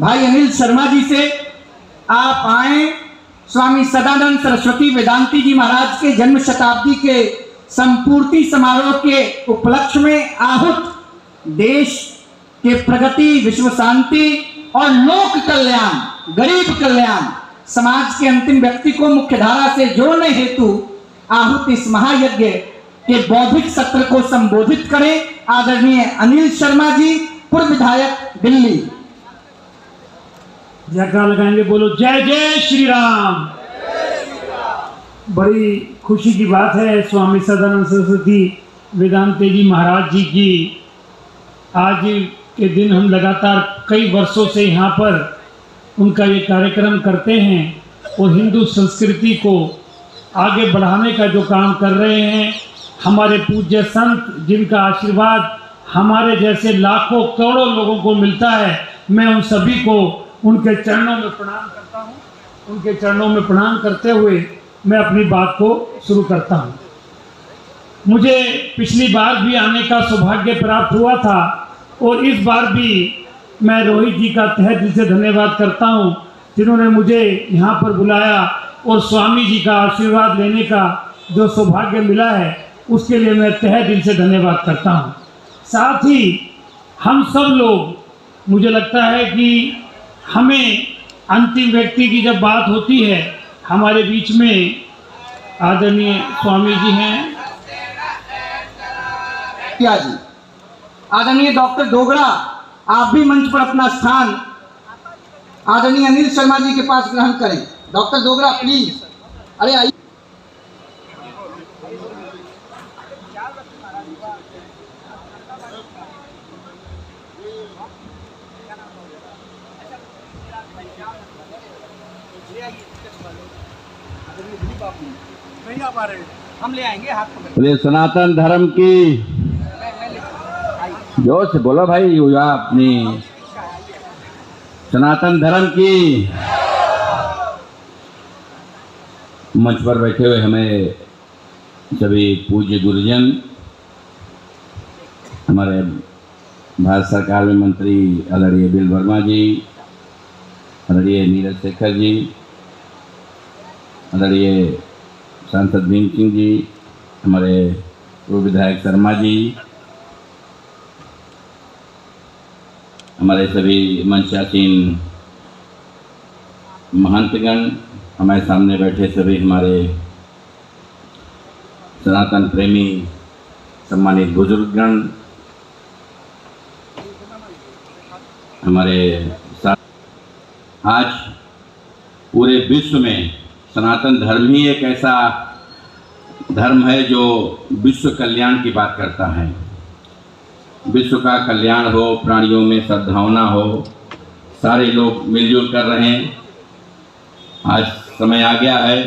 भाई अनिल शर्मा जी से आप आए स्वामी सदानंद सरस्वती वेदांती जी महाराज के जन्म शताब्दी के संपूर्ति समारोह के उपलक्ष्य में आहूत देश के प्रगति, विश्व शांति और लोक कल्याण, गरीब कल्याण, समाज के अंतिम व्यक्ति को मुख्यधारा से जोड़ने हेतु आहूत इस महायज्ञ के बौद्धिक सत्र को संबोधित करें आदरणीय अनिल शर्मा जी, पूर्व विधायक दिल्ली। जयकार लगाएंगे, बोलो जय जय श्री राम। बड़ी खुशी की बात है स्वामी सदानंद सरस्वती वेदांती जी महाराज जी की आज के दिन हम लगातार कई वर्षों से यहाँ पर उनका ये कार्यक्रम करते हैं और हिंदू संस्कृति को आगे बढ़ाने का जो काम कर रहे हैं। हमारे पूज्य संत जिनका आशीर्वाद हमारे जैसे लाखों करोड़ों लोगों को मिलता है, मैं उन सभी को उनके चरणों में प्रणाम करता हूँ। उनके चरणों में प्रणाम करते हुए मैं अपनी बात को शुरू करता हूँ। मुझे पिछली बार भी आने का सौभाग्य प्राप्त हुआ था और इस बार भी मैं रोहित जी का तहे दिल से धन्यवाद करता हूँ जिन्होंने मुझे यहाँ पर बुलाया और स्वामी जी का आशीर्वाद लेने का जो सौभाग्य मिला है उसके लिए मैं तहे दिल से धन्यवाद करता हूँ। साथ ही हम सब लोग, मुझे लगता है कि हमें अंतिम व्यक्ति की जब बात होती है, हमारे बीच में आदरणीय स्वामी जी हैं, क्या जी, आदरणीय डॉक्टर डोगरा, आप भी मंच पर अपना स्थान आदरणीय अनिल शर्मा जी के पास ग्रहण करें। डॉक्टर डोगरा प्लीज, अरे आइए। नहीं आ पा रहे, हम ले आएंगे हाथ पकड़। अरे सनातन धर्म की जोर से बोलो भाई, युवा अपनी सनातन धर्म की। मंच पर बैठे हुए हमें सभी पूज्य गुरुजन, हमारे भारत सरकार में मंत्री आदरणीय बिल वर्मा जी, आदरणीय नीरज शेखर जी, आदरणीय सांसद भीम सिंह जी, हमारे पूर्व विधायक शर्मा जी, हमारे सभी मंचासीन महंतगण, हमारे सामने बैठे सभी हमारे सनातन प्रेमी सम्मानित बुजुर्गगण, हमारे साथ आज पूरे विश्व में सनातन धर्म ही एक ऐसा धर्म है जो विश्व कल्याण की बात करता है। विश्व का कल्याण हो, प्राणियों में सद्भावना हो, सारे लोग मिलजुल कर रहे हैं। आज समय आ गया है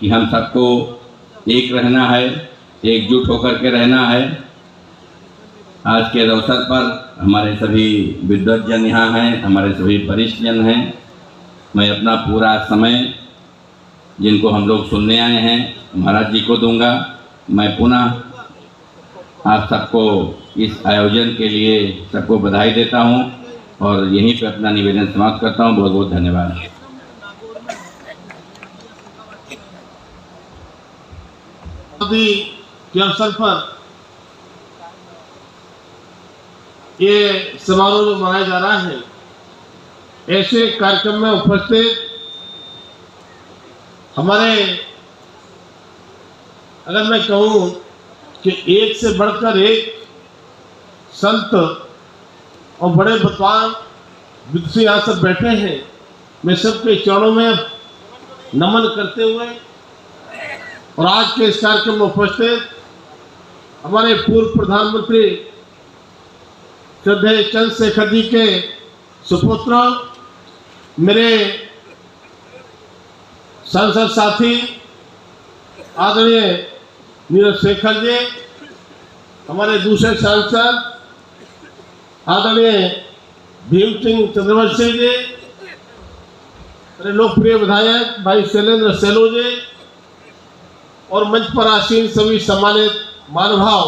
कि हम सबको एक रहना है, एकजुट होकर के रहना है। आज के अवसर पर हमारे सभी विद्वज्जन यहाँ हैं, हमारे सभी वरिष्ठ जन हैं। मैं अपना पूरा समय जिनको हम लोग सुनने आए हैं महाराज जी को दूंगा। मैं पुनः आप सबको इस आयोजन के लिए सबको बधाई देता हूं और यहीं पे अपना निवेदन समाप्त करता हूं। बहुत बहुत धन्यवाद। के अवसर पर ये समारोह मनाया जा रहा है। ऐसे कार्यक्रम में उपस्थित हमारे, अगर मैं कहूं कि एक से बढ़कर एक संत और बड़े विद्वान विद्वान यहाँ सब बैठे हैं, मैं सबके चरणों में नमन करते हुए और आज के इस कार्यक्रम में उपस्थित हमारे पूर्व प्रधानमंत्री श्रद्धेय चंद्रशेखर जी के सुपुत्र, मेरे सांसद साथी आदरणीय नीरज शेखर जी, हमारे दूसरे सांसद आदरणीय भीम सिंह चंद्रवंशी जी, मेरे लोकप्रिय विधायक भाई शैलेंद्र सेलो जी और मंच पर आसीन सभी सम्मानित महानुभाव,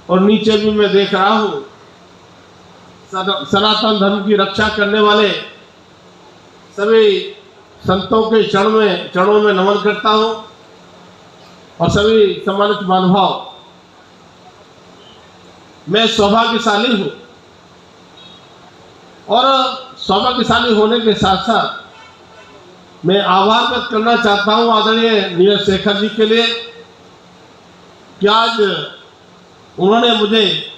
और नीचे भी मैं देख रहा हूँ सनातन धर्म की रक्षा करने वाले सभी संतों के चरणों में नमन करता हूँ और सभी सम्मानित महानुभाव, मैं सौभाग्यशाली हूँ और सौभाग्यशाली होने के साथ साथ मैं आभार व्यक्त करना चाहता हूँ आदरणीय नीरज शेखर जी के लिए कि आज उन्होंने मुझे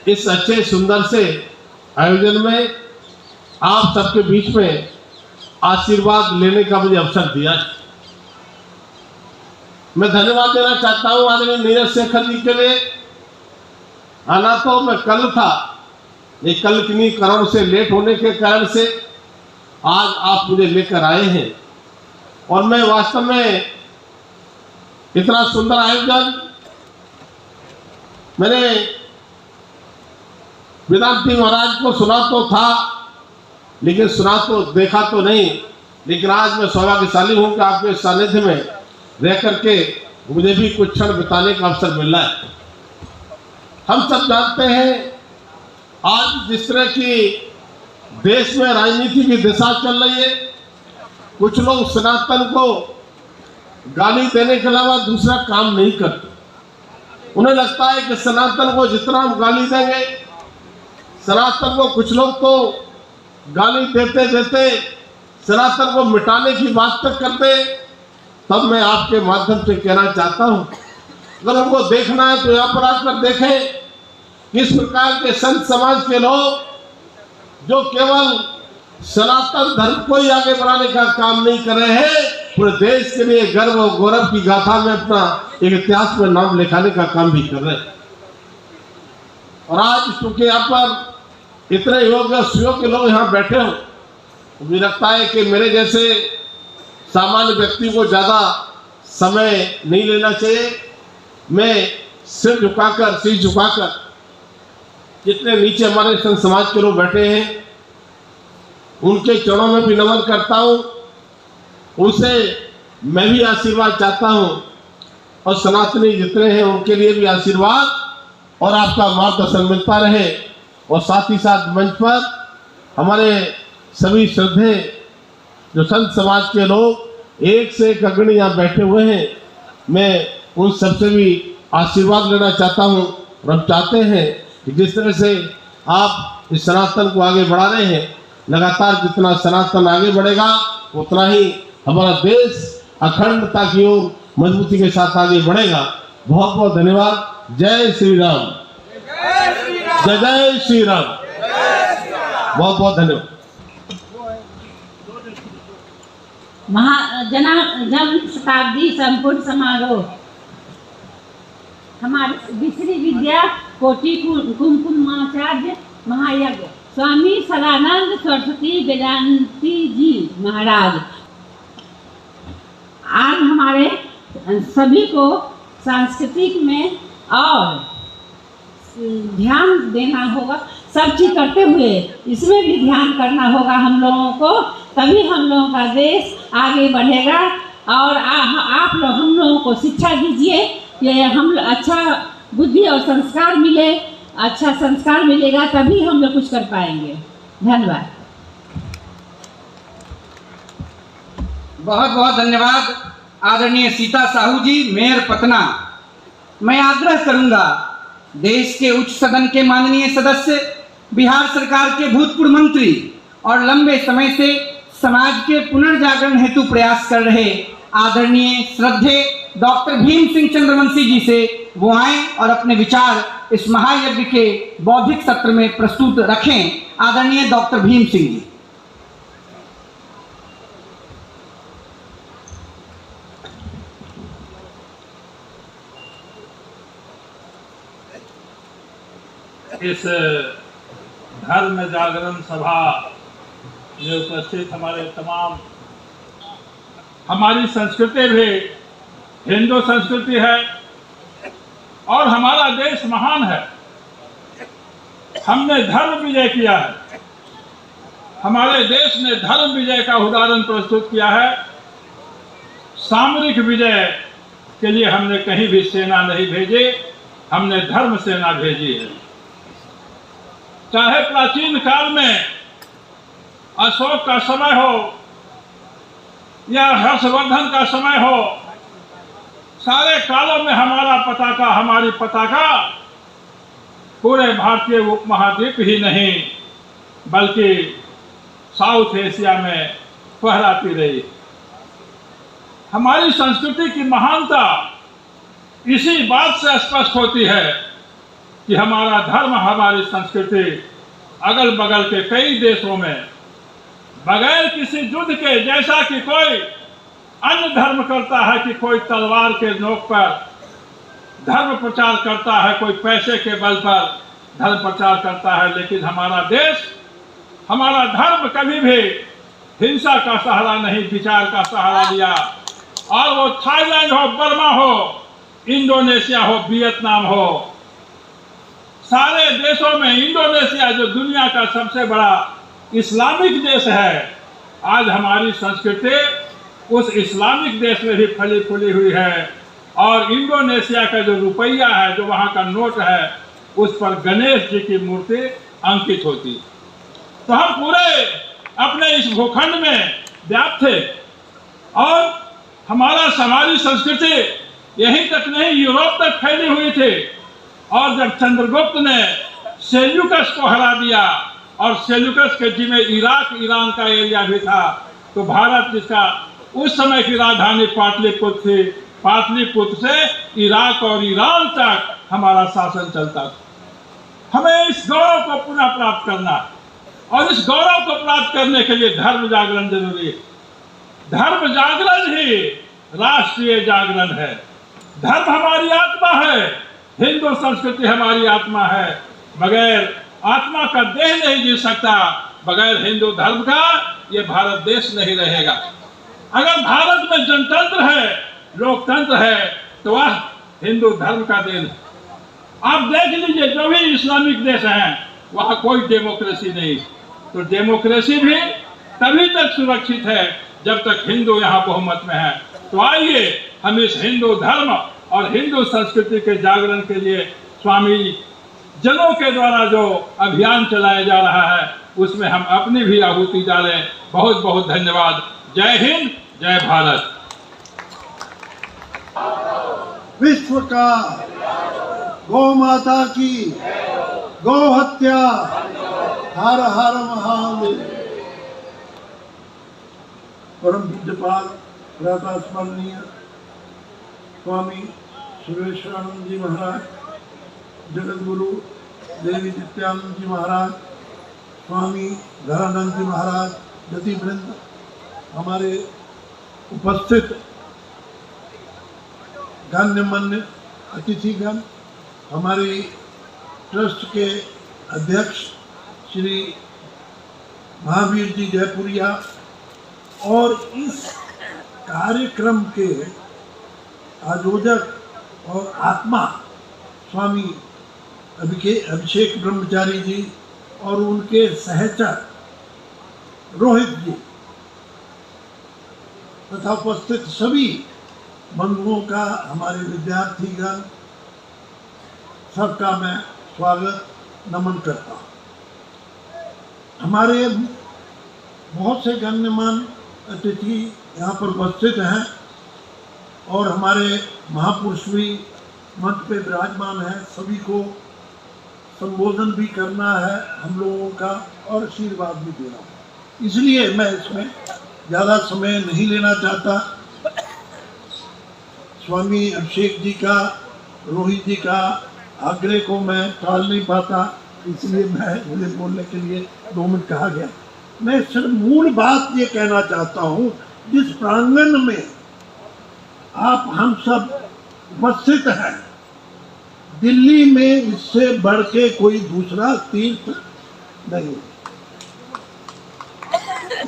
इस अच्छे सुंदर से आयोजन में आप सबके बीच में आशीर्वाद लेने का मुझे अवसर दिया। मैं धन्यवाद देना चाहता हूँ आदरणीय नीरज शेखर जी के लिए। आना तो मैं कल था, ये कल किन्हीं कारणों से लेट होने के कारण से आज आप मुझे लेकर आए हैं और मैं वास्तव में इतना सुंदर आयोजन मैंने वेदांती महाराज को सुना तो था, लेकिन सुना तो देखा तो नहीं। लेकिन आज मैं सौभाग्यशाली हूं कि आपके सानिध्य में रह करके मुझे भी कुछ क्षण बिताने का अवसर मिल रहा है। हम सब जानते हैं आज जिस तरह की देश में राजनीति की दिशा चल रही है, कुछ लोग सनातन को गाली देने के अलावा दूसरा काम नहीं करते। उन्हें लगता है कि सनातन को जितना हम गाली देंगे, सनातन को कुछ लोग तो गाली देते देते सनातन को मिटाने की बात तक करते। तब मैं आपके माध्यम से कहना चाहता हूं, अगर उनको देखना है तो यहाँ पर आकर देखें किस प्रकार के संत समाज के लोग जो केवल सनातन धर्म को ही आगे बढ़ाने का काम नहीं कर रहे हैं, पूरे देश के लिए गर्व और गौरव की गाथा में अपना एक इतिहास में नाम लिखाने का काम भी कर रहे हैं। और आज क्योंकि यहाँ पर इतने योग्य सुयोग्य लोग यहाँ बैठे हो, मुझे लगता है कि मेरे जैसे सामान्य व्यक्ति को ज़्यादा समय नहीं लेना चाहिए। मैं सिर झुकाकर जितने नीचे हमारे संत समाज के लोग बैठे हैं उनके चरणों में भी नमन करता हूँ, उनसे मैं भी आशीर्वाद चाहता हूँ और सनातनी जितने हैं उनके लिए भी आशीर्वाद और आपका मार्गदर्शन मिलता रहे। और साथ ही साथ मंच पर हमारे सभी श्रद्धेय जो संत समाज के लोग एक से एक अग्रणी यहाँ बैठे हुए हैं, मैं उन सबसे भी आशीर्वाद लेना चाहता हूँ। और हम चाहते हैं कि जिस तरह से आप इस सनातन को आगे बढ़ा रहे हैं, लगातार जितना सनातन आगे बढ़ेगा उतना ही हमारा देश अखंडता की ओर मजबूती के साथ आगे बढ़ेगा। बहुत बहुत धन्यवाद। जय श्री राम, जय जय श्री राम, बहुत बहुत धन्यवाद। जन्म शताब्दी संपूर्ण समारोह हमारे विश्री विद्या कोटि कुमकुमाचार्य महायज्ञ स्वामी सदानंद सरस्वती वेदांती जी महाराज आज हमारे सभी को सांस्कृतिक में और ध्यान देना होगा। सब चीज करते हुए इसमें भी ध्यान करना होगा हम लोगों को, तभी हम लोगों का देश आगे बढ़ेगा। और आप लोग हम लोगों को शिक्षा दीजिए कि हम अच्छा बुद्धि और संस्कार मिले, अच्छा संस्कार मिलेगा तभी हम लोग कुछ कर पाएंगे। धन्यवाद। बहुत बहुत धन्यवाद आदरणीय सीता साहू जी, मेयर पटना। मैं आग्रह करूंगा देश के उच्च सदन के माननीय सदस्य, बिहार सरकार के भूतपूर्व मंत्री और लंबे समय से समाज के पुनर्जागरण हेतु प्रयास कर रहे आदरणीय श्रद्धेय डॉक्टर भीम सिंह चंद्रवंशी जी से वो आए और अपने विचार इस महायज्ञ के बौद्धिक सत्र में प्रस्तुत रखें। आदरणीय डॉक्टर भीम सिंह जी। इस धर्म जागरण सभा में उपस्थित हमारे तमाम, हमारी संस्कृति भी हिंदू संस्कृति है और हमारा देश महान है। हमने धर्म विजय किया है, हमारे देश ने धर्म विजय का उदाहरण प्रस्तुत किया है। सामरिक विजय के लिए हमने कहीं भी सेना नहीं भेजी, हमने धर्म सेना भेजी है। चाहे प्राचीन काल में अशोक का समय हो या हर्षवर्धन का समय हो, सारे कालों में हमारी पताका पूरे भारतीय उपमहाद्वीप ही नहीं बल्कि साउथ एशिया में फहराती रही। हमारी संस्कृति की महानता इसी बात से स्पष्ट होती है कि हमारा धर्म, हमारी संस्कृति अगल बगल के कई देशों में बगैर किसी युद्ध के, जैसा कि कोई अन्य धर्म करता है कि कोई तलवार के नोक पर धर्म प्रचार करता है, कोई पैसे के बल पर धर्म प्रचार करता है, लेकिन हमारा देश, हमारा धर्म कभी भी हिंसा का सहारा नहीं, विचार का सहारा लिया। और वो थाईलैंड हो, बर्मा हो, इंडोनेशिया हो, वियतनाम हो, सारे देशों में इंडोनेशिया जो दुनिया का सबसे बड़ा इस्लामिक देश है, आज हमारी संस्कृति उस इस्लामिक देश में भी फली फूली हुई है। और इंडोनेशिया का जो रुपया है, जो वहाँ का नोट है, उस पर गणेश जी की मूर्ति अंकित होती। तो हम पूरे अपने इस भूखंड में व्याप्त थे और हमारी संस्कृति यहीं तक नहीं, यूरोप तक फैली हुई थी। और जब चंद्रगुप्त ने सेल्यूकस को हरा दिया और सेल्यूकस के जिम्मे इराक, ईरान का एरिया भी था, तो भारत, जिसका उस समय की राजधानी पाटलिपुत्र थी, पाटलिपुत्र से इराक और ईरान तक हमारा शासन चलता था। हमें इस गौरव को पुनः प्राप्त करना है और इस गौरव को प्राप्त करने के लिए धर्म जागरण जरूरी है। धर्म जागरण ही राष्ट्रीय जागरण है। धर्म हमारी आत्मा है, हिंदू संस्कृति हमारी आत्मा है। बगैर आत्मा का देह नहीं जी सकता, बगैर हिंदू धर्म का ये भारत देश नहीं रहेगा। अगर भारत में जनतंत्र है, लोकतंत्र है, तो वह हिंदू धर्म का देन है। आप देख लीजिए, जो भी इस्लामिक देश हैं, वहाँ कोई डेमोक्रेसी नहीं। तो डेमोक्रेसी भी तभी तक सुरक्षित है जब तक हिंदू यहाँ बहुमत में है। तो आइए हम इस हिंदू धर्म और हिंदू संस्कृति के जागरण के लिए स्वामी जनों के द्वारा जो अभियान चलाया जा रहा है, उसमें हम अपनी भी आहुति डालें। बहुत बहुत धन्यवाद। जय हिंद, जय भारत। विश्व का गौ माता की गौ हत्या, हर हर महादेव। परम पूज्यपाल प्रातः स्मरणीय स्वामी सुरेश्वरानंद जी महाराज, जगत गुरु देवी नित्यानंद जी महाराज, स्वामी धरानंद जी महाराज, जति वृंद, हमारे उपस्थित गण्यमान्य अतिथिगण, हमारे ट्रस्ट के अध्यक्ष श्री महावीर जी जयपुरिया और इस कार्यक्रम के आयोजक और आत्मा स्वामी अभिषेक ब्रह्मचारी जी और उनके सहचर रोहित जी तथा उपस्थित सभी बंधुओं का, हमारे विद्यार्थीगण, सबका मैं स्वागत नमन करता हूँ। हमारे बहुत से गण्यमान्य अतिथि यहाँ पर उपस्थित हैं और हमारे महापुरुष भी मंच पे विराजमान हैं। सभी को संबोधन भी करना है हम लोगों का और आशीर्वाद भी देना है, इसलिए मैं इसमें ज़्यादा समय नहीं लेना चाहता। स्वामी अभिषेक जी का, रोहित जी का आग्रह को मैं टाल नहीं पाता, इसलिए मुझे बोलने के लिए 2 मिनट कहा गया। मैं सिर्फ मूल बात ये कहना चाहता हूँ, जिस प्रांगण में आप हम सब उपस्थित हैं, दिल्ली में इससे बढ़ के कोई दूसरा तीर्थ नहीं।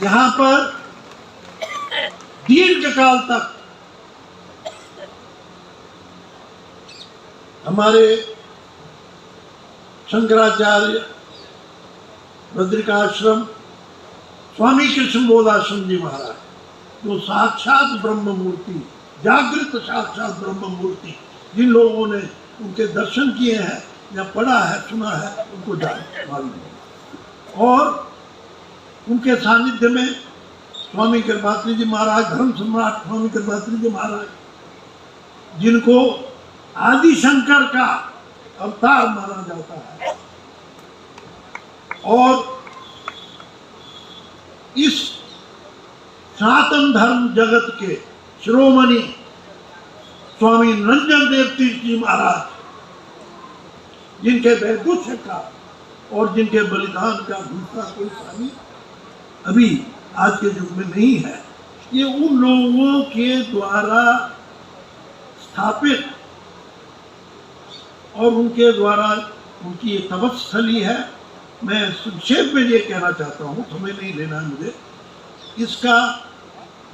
यहाँ पर दीर्घ काल तक हमारे शंकराचार्य बद्रिकाश्रम स्वामी कृष्णबोध आश्रम जी महाराज, जो साक्षात ब्रह्म मूर्ति, जागृत साक्षात ब्रह्म मूर्ति, जिन लोगों ने उनके दर्शन किए हैं या पढ़ा है, सुना है, उनको जान मालूम है। और उनके सानिध्य में स्वामी कृपात्री जी महाराज, धर्म सम्राट स्वामी कृपात्री जी महाराज, जिनको आदि शंकर का अवतार माना जाता है, और इस सनातन धर्म जगत के शिरोमणि स्वामी निरंजन देव तीर्थ जी महाराज, जिनके वैदुष्य का और जिनके बलिदान का दूसरा कोई स्वामी अभी आज के युग में नहीं है, ये उन लोगों के द्वारा स्थापित और उनके द्वारा उनकी ये तपस्थली है। मैं संक्षेप में ये कहना चाहता हूँ, समय नहीं लेना है मुझे। इसका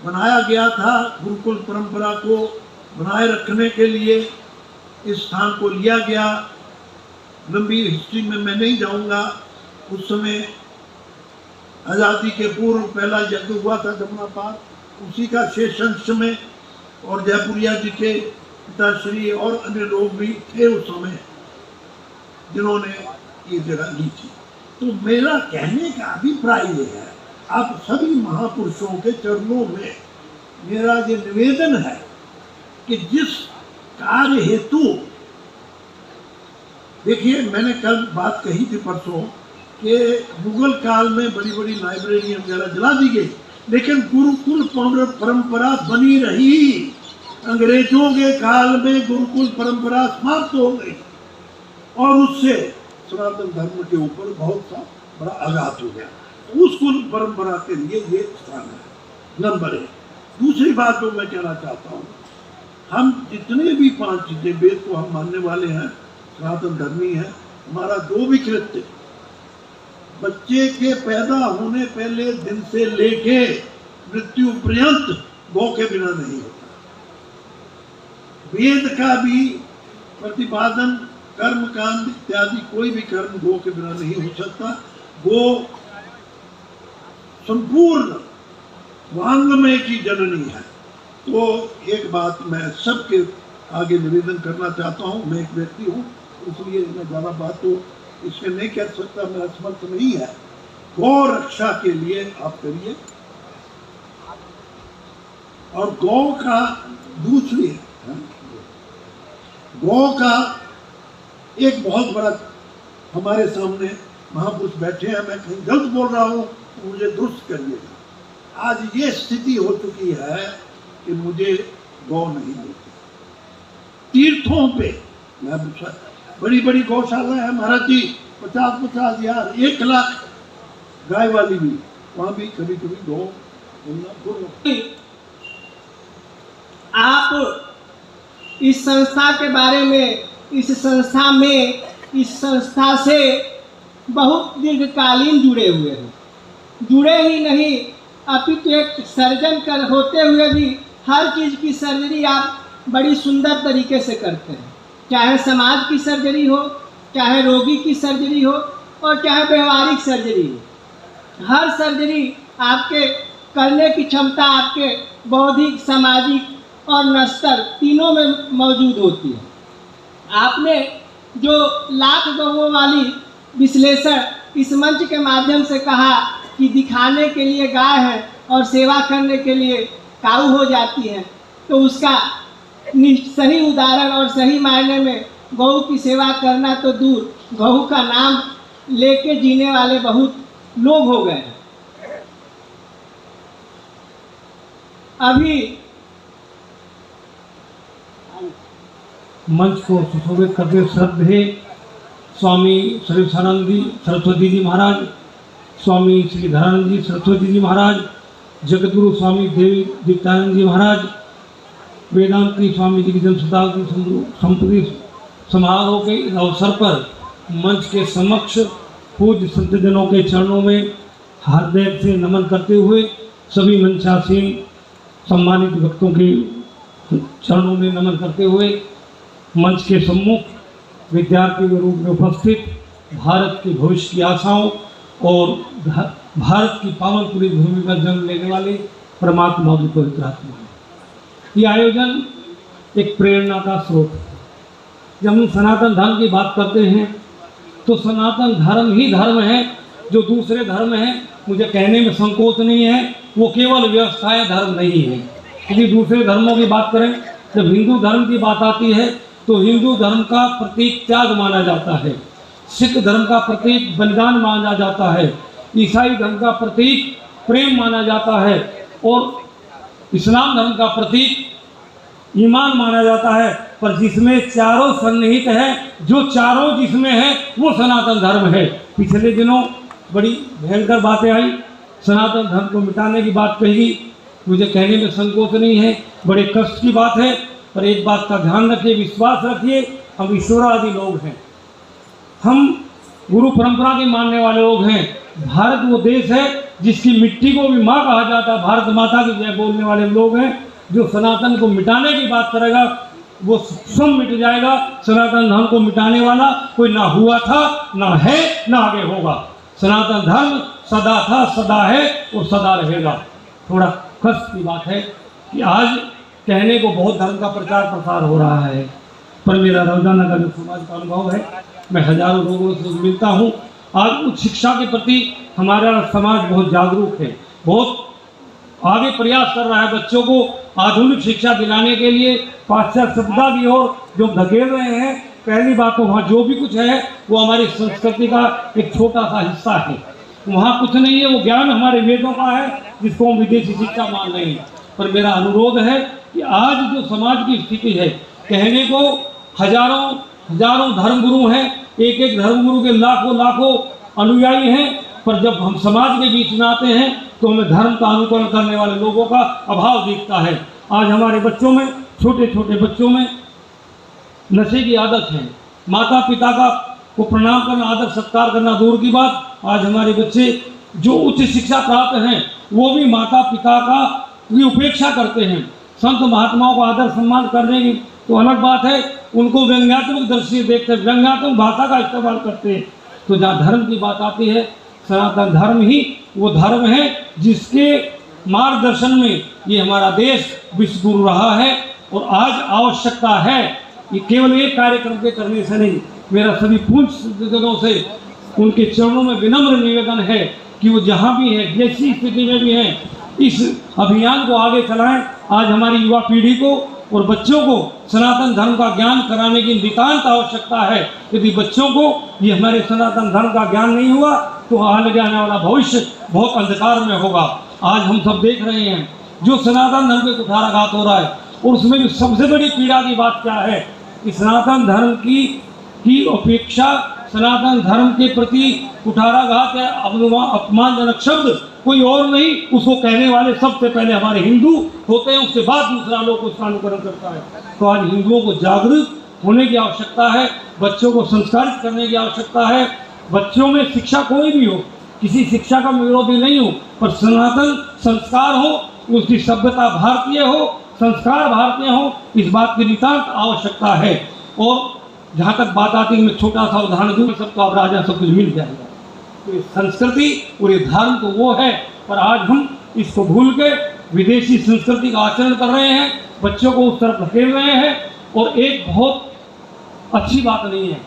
बनाया गया था, गुरुकुल परंपरा को बनाए रखने के लिए इस स्थान को लिया गया। लंबी हिस्ट्री में मैं नहीं जाऊंगा। उस समय आज़ादी के पूर्व पहला यज्ञ हुआ था जमुना पार, उसी का शेष अंश में, और जयपुरिया जी के पिताश्री और अन्य लोग भी थे उस समय जिन्होंने ये जगह ली थी। तो मेरा कहने का अभिप्राय ये है, आप सभी महापुरुषों के चरणों में मेरा ये निवेदन है कि जिस कार्य हेतु, देखिए मैंने कल बात कही थी परसों कि मुगल काल में बड़ी बड़ी लाइब्रेरी वगैरह जला दी गई, लेकिन गुरुकुल परंपरा बनी रही। अंग्रेजों के काल में गुरुकुल परंपरा समाप्त हो गई और उससे सनातन धर्म के ऊपर बहुत सा बड़ा आघात हो गया। उस कुल परंपरा के लिए ये स्थान है, नंबर 1। दूसरी बात जो मैं कहना चाहता हूँ, हम जितने भी 5 चीजें, वेद को हम मानने वाले हैं, सनातन धर्मी है। हमारा जो भी कृत्य बच्चे के पैदा होने पहले दिन से लेके मृत्यु पर्यंत गौ के बिना नहीं होता। वेद का भी प्रतिपादन, कर्म कांड इत्यादि कोई भी कर्म गो के बिना नहीं हो सकता। गो संपूर्ण वांग्मय की जननी है। तो एक बात मैं सबके आगे निवेदन करना चाहता हूँ। मैं एक व्यक्ति हूँ, इसलिए मैं ज़्यादा बात तो इसमें नहीं कह सकता, मेरा समर्थ नहीं है। गौ रक्षा के लिए आप करिए, और गौ का दूसरी गौ का एक बहुत बड़ा हमारे सामने महापुरुष बैठे हैं। मैं कहीं गलत बोल रहा हूँ तो मुझे दुरुस्त करिएगा। आज ये स्थिति हो चुकी है कि मुझे गौ नहीं मिलती। तीर्थों पे मैं बड़ी बड़ी गौशाला है महाराज जी, 50-50 हजार 1 लाख गाय वाली भी, वहां भी कभी कभी गौ मिलना। आप इस संस्था के बारे में, इस संस्था से बहुत दीर्घकालीन जुड़े हुए हैं। जुड़े ही नहीं, अपितु एक सर्जन कर होते हुए भी हर चीज़ की सर्जरी आप बड़ी सुंदर तरीके से करते हैं। चाहे समाज की सर्जरी हो, चाहे रोगी की सर्जरी हो, और चाहे व्यवहारिक सर्जरी हो। हर सर्जरी आपके करने की क्षमता आपके बौद्धिक, सामाजिक और नस्तर तीनों में मौजूद होती है। आपने जो लाख गौओं वाली विश्लेषण इस मंच के माध्यम से कहा कि दिखाने के लिए गाय है और सेवा करने के लिए काऊ हो जाती है, तो उसका सही उदाहरण और सही मायने में गौ की सेवा करना तो दूर, गौ का नाम लेके जीने वाले बहुत लोग हो गए हैं। अभी मंच को सुशोभित करते श्रद्धेय स्वामी सर्वेशानंद जी सरस्वती जी महाराज, स्वामी श्री धरानंद जी सरस्वती जी महाराज, जगतगुरु स्वामी देवी दीप्तानंद जी महाराज, वेदांती स्वामी जी की जन्म शताब्दी संपत्ति समारोह के इस अवसर पर मंच के समक्ष पूज्य संतजनों के चरणों में हृदय से नमन करते हुए सभी मंचासीन सम्मानित भक्तों के चरणों में नमन करते हुए मंच के सम्मुख विद्यार्थी के रूप में उपस्थित भारत के भविष्य की आशाओं और भारत की पावन पूरी भूमि पर जन्म लेने वाले परमात्मा की पवित्र आत्मा है। ये आयोजन एक प्रेरणा का स्रोत है। जब हम सनातन धर्म की बात करते हैं तो सनातन धर्म ही धर्म है जो दूसरे धर्म हैं, मुझे कहने में संकोच नहीं है, वो केवल व्यवस्थाएं धर्म नहीं है। यदि दूसरे धर्मों की बात करें, जब हिंदू धर्म की बात आती है तो हिंदू धर्म का प्रतीक त्याग माना जाता है, सिख धर्म का प्रतीक बलिदान माना जाता है, ईसाई धर्म का प्रतीक प्रेम माना जाता है और इस्लाम धर्म का प्रतीक ईमान माना जाता है। पर जिसमें चारों सन्निहित है, जो चारों जिसमें है, वो सनातन धर्म है। पिछले दिनों बड़ी भयंकर बातें आई, सनातन धर्म को मिटाने की बात कही, मुझे कहने में संकोच नहीं है, बड़े कष्ट की बात है। पर एक बात का ध्यान रखिए, विश्वास रखिए, हम ईश्वरवादी लोग हैं, हम गुरु परंपरा के मानने वाले लोग हैं। भारत वो देश है जिसकी मिट्टी को भी माँ कहा जाता है, भारत माता की जय बोलने वाले लोग हैं। जो सनातन को मिटाने की बात करेगा वो स्वयं मिट जाएगा। सनातन धर्म को मिटाने वाला कोई ना हुआ था, ना है, ना आगे होगा। सनातन धर्म सदा था, सदा है और सदा रहेगा। थोड़ा कष्ट की बात है कि आज कहने को बहुत धर्म का प्रचार प्रसार हो रहा है, पर मेरा रोजाना का जो समाज का अनुभव है, मैं हजारों लोगों से मिलता हूँ। आज उच्च शिक्षा के प्रति हमारा समाज बहुत जागरूक है, बहुत आगे प्रयास कर रहा है बच्चों को आधुनिक शिक्षा दिलाने के लिए। पाश्चात्य सभ्यता की ओर जो धकेल रहे हैं, पहली बात तो वहाँ जो भी कुछ है वो हमारी संस्कृति का एक छोटा सा हिस्सा है, वहाँ कुछ नहीं है। वो ज्ञान हमारे वेदों का है जिसको हम विदेशी शिक्षा मान रहे हैं। पर मेरा अनुरोध है कि आज जो समाज की स्थिति है, कहने को हजारों धर्मगुरु हैं, एक एक धर्मगुरु के लाखों अनुयायी हैं, पर जब हम समाज के बीच में आते हैं तो हमें धर्म का अनुकरण करने वाले लोगों का अभाव दिखता है। आज हमारे बच्चों में, छोटे छोटे बच्चों में नशे की आदत है। माता पिता का को प्रणाम करना, आदर सत्कार करना दूर की बात, आज हमारे बच्चे जो उच्च शिक्षा प्राप्त हैं वो भी माता पिता की उपेक्षा करते हैं। संत महात्माओं का आदर सम्मान करने की तो अलग बात है, उनको व्यंग्यात्मक दृष्टि देखते, व्यंग्यात्मक भाषा का इस्तेमाल करते हैं। तो जहाँ धर्म की बात आती है, सनातन धर्म ही वो धर्म है जिसके मार्गदर्शन में ये हमारा देश विश्व गुरु रहा है। और आज आवश्यकता है, ये केवल एक कार्यक्रम के करने से नहीं, मेरा सभी पूज्यजनों से उनके चरणों में विनम्र निवेदन है कि वो जहाँ भी है, जैसी स्थिति में भी हैं, इस अभियान को आगे चलाएं। आज हमारी युवा पीढ़ी को और बच्चों को सनातन धर्म का ज्ञान कराने की नितांत आवश्यकता है। यदि बच्चों को ये हमारे सनातन धर्म का ज्ञान नहीं हुआ तो आगे आने वाला भविष्य बहुत अंधकार में होगा। आज हम सब देख रहे हैं जो सनातन धर्म पे कुठाराघात हो रहा है, और उसमें भी सबसे बड़ी पीड़ा की बात क्या है कि सनातन धर्म की अपेक्षा सनातन धर्म के प्रति कुठाराघात है, अपमानजनक शब्द कोई और नहीं, उसको कहने वाले सबसे पहले हमारे हिंदू होते हैं, उसके बाद दूसरा लोग उसका अनुकरण करता है। तो आज हिंदुओं को जागरूक होने की आवश्यकता है, बच्चों को संस्कारित करने की आवश्यकता है। बच्चों में शिक्षा कोई भी हो, किसी शिक्षा का विरोधी नहीं हो, पर सनातन संस्कार हो, उसकी सभ्यता भारतीय हो, संस्कार भारतीय हो, इस बात की नितांत आवश्यकता है। और जहाँ तक बात आती है, मैं छोटा सा उदाहरण दूँ, सबको अब राजा सब कुछ मिल जाएगा। तो संस्कृति और ये धर्म तो वो है, पर आज हम इसको भूल के विदेशी संस्कृति का आचरण कर रहे हैं, बच्चों को उस तरफ धकेल रहे हैं। और एक बहुत अच्छी बात नहीं है,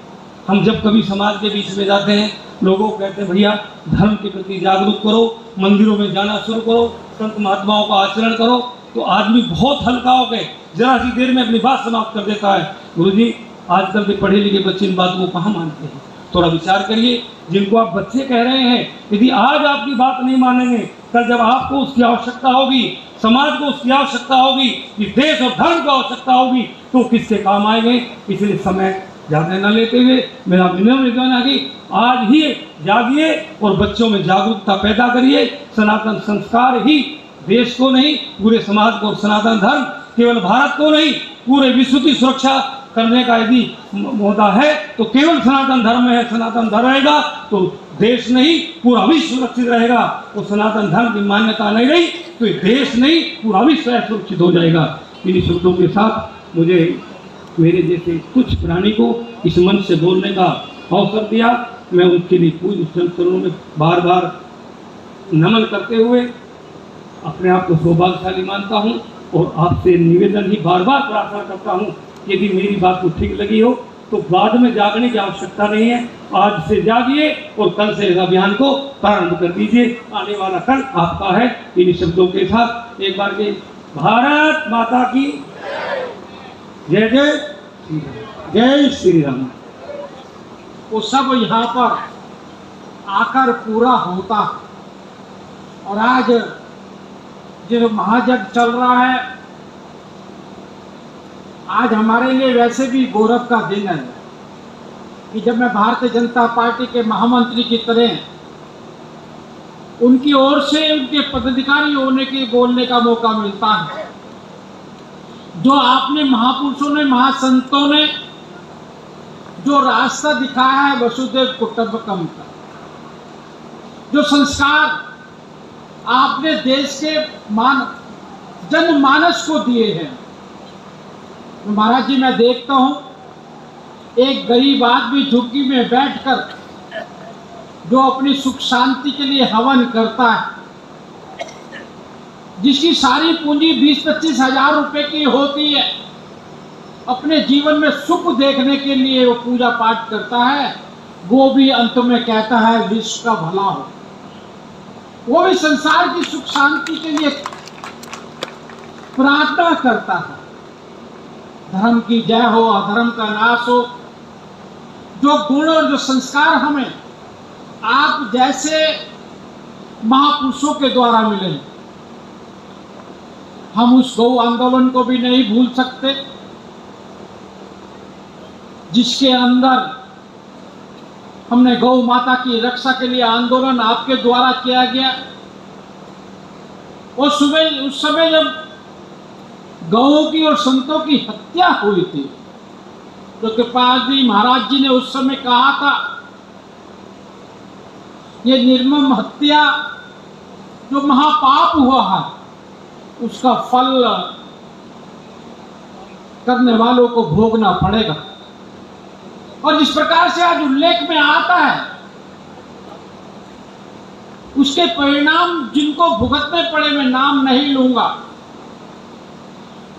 हम जब कभी समाज के बीच में जाते हैं, लोगों को कहते हैं भैया धर्म के प्रति जागरूक करो, मंदिरों में जाना शुरू करो, संत महात्माओं का आचरण करो, तो आदमी बहुत हल्का हो गए, जरा सी देर में अपनी बात समाप्त कर देता है। गुरुजी, आजकल के पढ़े लिखे बच्चे इन बातों को कहाँ मानते हैं? थोड़ा विचार करिए। जिनको आप बच्चे कह रहे हैं, यदि आज आपकी बात नहीं मानेंगे, कल जब आपको उसकी आवश्यकता होगी, समाज को उसकी आवश्यकता होगी, इस देश और धर्म को आवश्यकता होगी, तो किसके काम आएंगे? इसलिए समय ज़्यादा न लेते हुए मेरा विनम्र निवेदन है कि आज ही जागिए और बच्चों में जागरूकता पैदा करिए। सनातन संस्कार ही देश को नहीं, पूरे समाज को, सनातन धर्म केवल भारत को नहीं, पूरे विश्व की सुरक्षा करने का यदि मुद्दा है तो केवल सनातन धर्म में है। सनातन धर्म रहेगा तो देश नहीं, पूरा विश्व सुरक्षित रहेगा। और सनातन धर्म की मान्यता नहीं रही तो देश नहीं, पूरा विश्व सुरक्षित हो जाएगा। इन शब्दों के साथ मुझे मेरे जैसे कुछ प्राणी को इस मंच से बोलने का अवसर दिया, मैं उनके लिए पूज्य चरणों में बार बार नमन करते हुए अपने आप को सौभाग्यशाली मानता हूँ। और आपसे निवेदन ही बार बार प्रार्थना करता हूँ, यदि मेरी बात को ठीक लगी हो तो तो बाद में जागने की आवश्यकता नहीं है। आज से जागिए और कल से इस अभियान को प्रारंभ कर दीजिए। आने वाला कल आपका है। इन शब्दों के साथ एक बार के भारत माता की जय जय जय श्री राम। वो सब यहाँ पर आकर पूरा होता है। और आज जो महायज्ञ चल रहा है, आज हमारे लिए वैसे भी गौरव का दिन है कि जब मैं भारतीय जनता पार्टी के महामंत्री की तरह उनकी ओर से उनके पदाधिकारी होने के बोलने का मौका मिलता है। जो आपने महापुरुषों ने, महासंतों ने जो रास्ता दिखाया है वसुधैव कुटुंबकम का, जो संस्कार आपने देश के जनमानस को दिए हैं। महाराज जी, मैं देखता हूं एक गरीब आदमी झुग्गी में बैठकर जो अपनी सुख शांति के लिए हवन करता है, जिसकी सारी पूंजी 20-25 हजार रुपए की होती है, अपने जीवन में सुख देखने के लिए वो पूजा पाठ करता है, वो भी अंत में कहता है विश्व का भला हो। वो भी संसार की सुख शांति के लिए प्रार्थना करता है। धर्म की जय हो, अधर्म का नाश हो। जो गुण और जो संस्कार हमें आप जैसे महापुरुषों के द्वारा मिले, हम उस गौ आंदोलन को भी नहीं भूल सकते जिसके अंदर हमने गौ माता की रक्षा के लिए आंदोलन आपके द्वारा किया गया। और उस समय जब गौओं की और संतों की हत्या हुई थी, तो कृपाल जी महाराज जी ने उस समय कहा था, ये निर्मम हत्या जो महापाप हुआ है, उसका फल करने वालों को भोगना पड़ेगा। और जिस प्रकार से आज उल्लेख में आता है, उसके परिणाम जिनको भुगतने पड़े, मैं नाम नहीं लूंगा।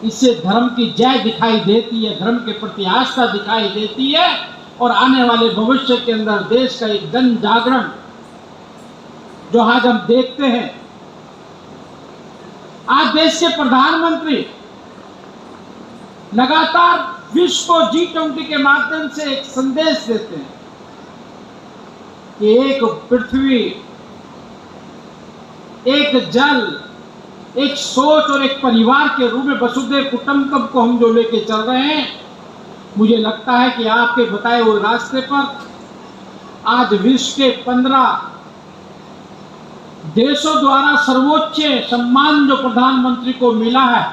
इससे धर्म की जय दिखाई देती है, धर्म के प्रति आस्था दिखाई देती है, और आने वाले भविष्य के अंदर देश का एक जन जागरण जो आज हम देखते हैं। आज देश के प्रधानमंत्री लगातार विश्व को G20 के माध्यम से एक संदेश देते हैं कि एक पृथ्वी, एक जल, एक सोच और एक परिवार के रूप में वसुधैव कुटुंबकम को हम जो लेके चल रहे हैं, मुझे लगता है कि आपके बताए हुए रास्ते पर आज विश्व के 15 देशों द्वारा सर्वोच्च सम्मान जो प्रधानमंत्री को मिला है,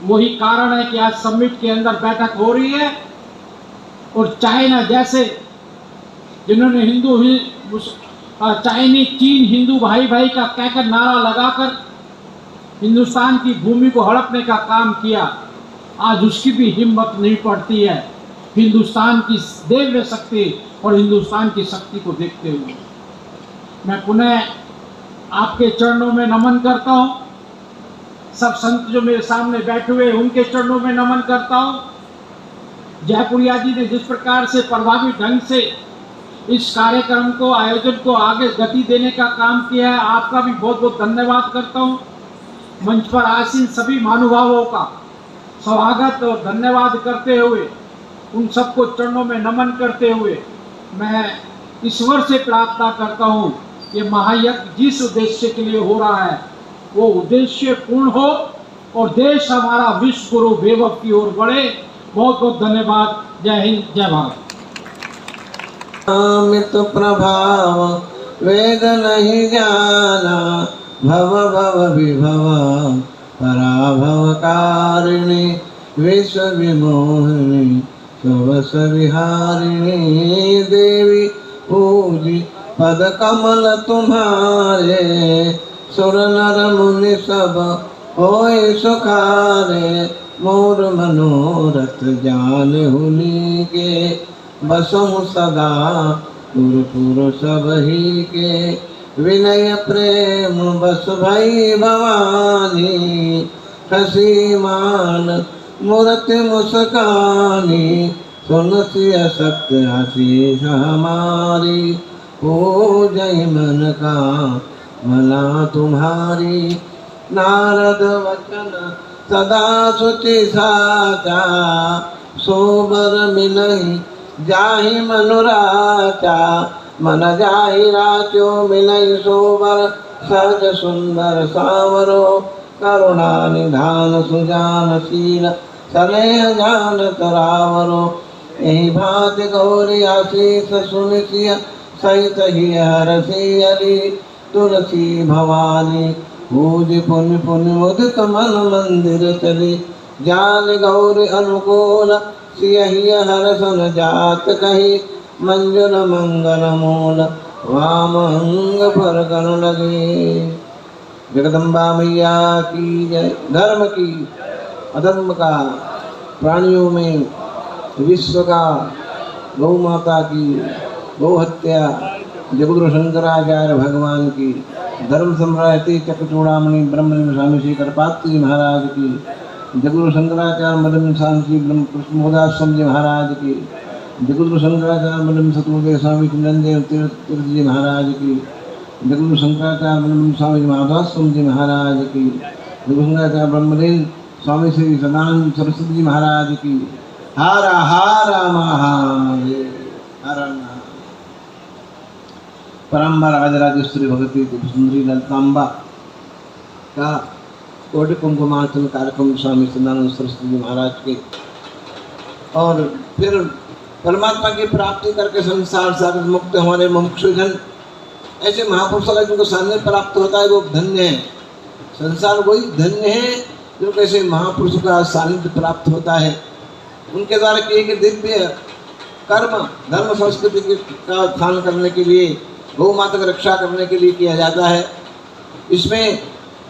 वही कारण है कि आज समिट के अंदर बैठक हो रही है। और चाइना जैसे जिन्होंने चाइनीज चीन हिंदू भाई भाई का कहकर नारा लगाकर हिंदुस्तान की भूमि को हड़पने का काम किया, आज उसकी भी हिम्मत नहीं पड़ती है हिंदुस्तान की दैवीय शक्ति और हिंदुस्तान की शक्ति को देखते हुए। मैं पुनः आपके चरणों में नमन करता हूँ। सब संत जो मेरे सामने बैठे हुए उनके चरणों में नमन करता हूँ। जयपुरिया जी ने जिस प्रकार से प्रभावी ढंग से इस कार्यक्रम को, आयोजन को आगे गति देने का काम किया है, आपका भी बहुत बहुत धन्यवाद करता हूँ। मंच पर आसीन सभी महानुभावों का स्वागत और धन्यवाद करते हुए, उन सबको चरणों में नमन करते हुए, मैं ईश्वर से प्रार्थना करता हूँ ये महायज्ञ जिस उद्देश्य के लिए हो रहा है वो उद्देश्य पूर्ण हो और देश हमारा विश्व गुरु वैभव की ओर बढ़े। बहुत बहुत धन्यवाद। जय हिंद, जय भारत। अमित प्रभाव वेद नहीं जाना, भव भव विभव पराभव कारिणी, विश्व विमोहिनी सुवस विहारिणी, देवी पूजी पद कमल तुम्हारे, सुर नर मुनि सब होय सुखारे, मोर मनोरथ जान हुनी के, बसहु सदा पुर सब ही के, विनय प्रेम बस भई भवानी, खसी मान मूर्ति मुस्कानी, सुनसी सत्य आशीष हमारी, पूजय मन का मना तुम्हारी। नारद वचन सदा सुचि साचा, सोबर मिलहि जाहि मनुराचा। मन जाहि राचो मिलहि सोबर, सहज सुंदर सावरो। करुणा निधान सुजानशील, सनेह जान तरावरो। यही भात गौरी आशीष सुनिसिय, सहित ही हरसी हरि। तुलसी भवानी पूज पुण्य पुण्य मुदित मन मंदिर चली। जान गौरी अनुकूल, सियहि हरसन जात कही। मंजुल मंगल मूल, वाम अंग पर गण लगे। जगदम्बा मैया की जय। धर्म की, अधर्म का, प्राणियों में विश्व का, गौ माता की, गौ हत्या, जगुरु शंकराचार्य भगवान की, धर्म सम्राटी चक्रचूड़ामणि ब्रह्म स्वामी श्री करपात्री महाराज की, जगुरु शंकराचार्य मदन स्वामी श्री ब्रह्म कृष्णदास स्वामी जी महाराज की, जगुरु शंकराचार्य मदन सतुदेव स्वामी चंदनदेव तीर्थ जी महाराज की, जगुरु शंकराचार्य मदन स्वामी जी माधव स्वामी जी महाराज की, जगुरु शंकराचार्य ब्रह्मलीन स्वामी श्री सदानंद सरस्वती जी महाराज की। हर हर महादेव, हर हर। परम्बर राजराजेश्वरी भगवती सुंदरी ललितांबा का कोटि कुंकुमार्चन कार्यक्रम स्वामी सदानंद सरस्वती जी महाराज के। और फिर परमात्मा की प्राप्ति करके संसार सागर मुक्त हमारे मुमुक्षुजन, ऐसे महापुरुषों का जिनको सामने प्राप्त होता है वो धन्य है। संसार वही धन्य है जो कैसे महापुरुषों का सानिध्य प्राप्त होता है। उनके द्वारा किए गए दिव्य कर्म धर्म संस्कृति का उत्थान करने के लिए, गौ माता की रक्षा करने के लिए किया जाता है। इसमें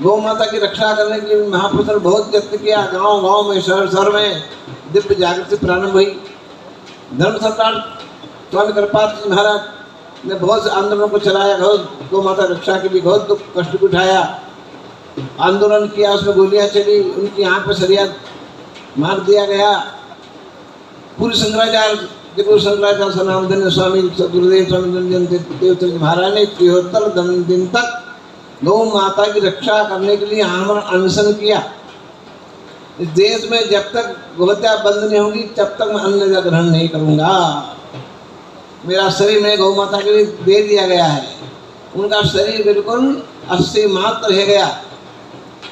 गौ माता की रक्षा करने के लिए महापुरुषों ने बहुत यत्न किया। गांव गांव में, शहर शहर में दिव्य जागृति प्रारंभ हुई। धर्म सम्राट स्वामी कृपाल महाराज ने बहुत से आंदोलनों को चलाया, बहुत गौ माता रक्षा के लिए बहुत दुख कष्ट उठाया, आंदोलन किया, उसमें गोलियां चली, उनकी आंख पर सरिया मार दिया गया। पूरी शंकराचार्य जगुरु शंकराचार्य सनातन स्वामी गुरुदेव स्वामी देव महाराज ने 73 दिन तक गौ माता की रक्षा करने के लिए आमरण अनशन किया। इस देश में जब तक गौहत्या बंद नहीं होगी तब तक मैं अन्न का ग्रहण नहीं करूंगा। मेरा शरीर में गौ माता के लिए दे दिया गया है। उनका शरीर बिल्कुल 80 मात्र रह गया।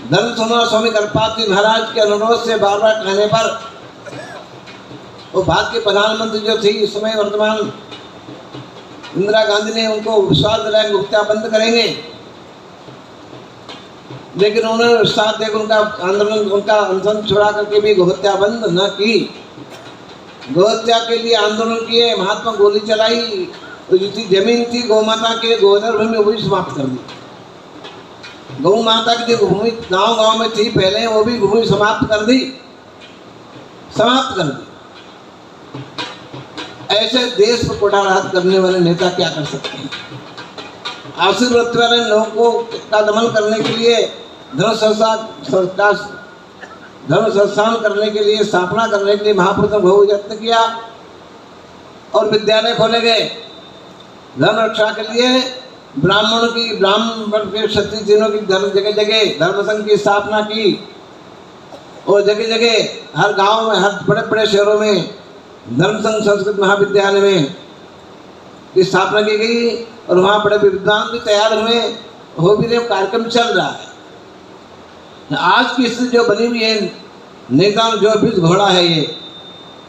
धर्म सुनो स्वामी कृपाल महाराज के अनुरोध से बार बार कहने पर वो भारत के प्रधानमंत्री जो थी इस समय वर्तमान इंदिरा गांधी ने उनको विश्वास दिलाया कि हत्या बंद करेंगे, लेकिन उन्होंने विश्वास देकर उनका आंदोलन, उनका अनशन छोड़ा करके भी गोहत्या बंद न की। गोहत्या के लिए आंदोलन किए, महात्मा गोली चलाई, तो जितनी जमीन थी गौ माता के गोचर भूमि वो भी समाप्त कर दी। गौ माता की जो भूमि गांव गांव में थी पहले वो भी भूमि समाप्त कर दी। ऐसे देश को कुटाराहत करने वाले नेता क्या कर सकते हैं? आशीर्वाद वाले लोगों का दमन करने के लिए, धर्म संस्थान करने के लिए, स्थापना करने के लिए महापुरुषों ने बहुत यत्न किया और विद्यालय खोले गए। धर्म रक्षा के लिए ब्राह्मण के क्षत्रिय जिनों की जगह जगह धर्म संघ की स्थापना की और जगह जगह हर गांव में, हर बड़े बड़े शहरों में धर्म संघ संस्कृत महाविद्यालय में की स्थापना की गई और वहाँ बड़े विद्वान भी तैयार हुए, हो भी रहे, कार्यक्रम चल रहा है। आज की स्थिति जो बनी हुई है, नेता जो बीज घोड़ा है, ये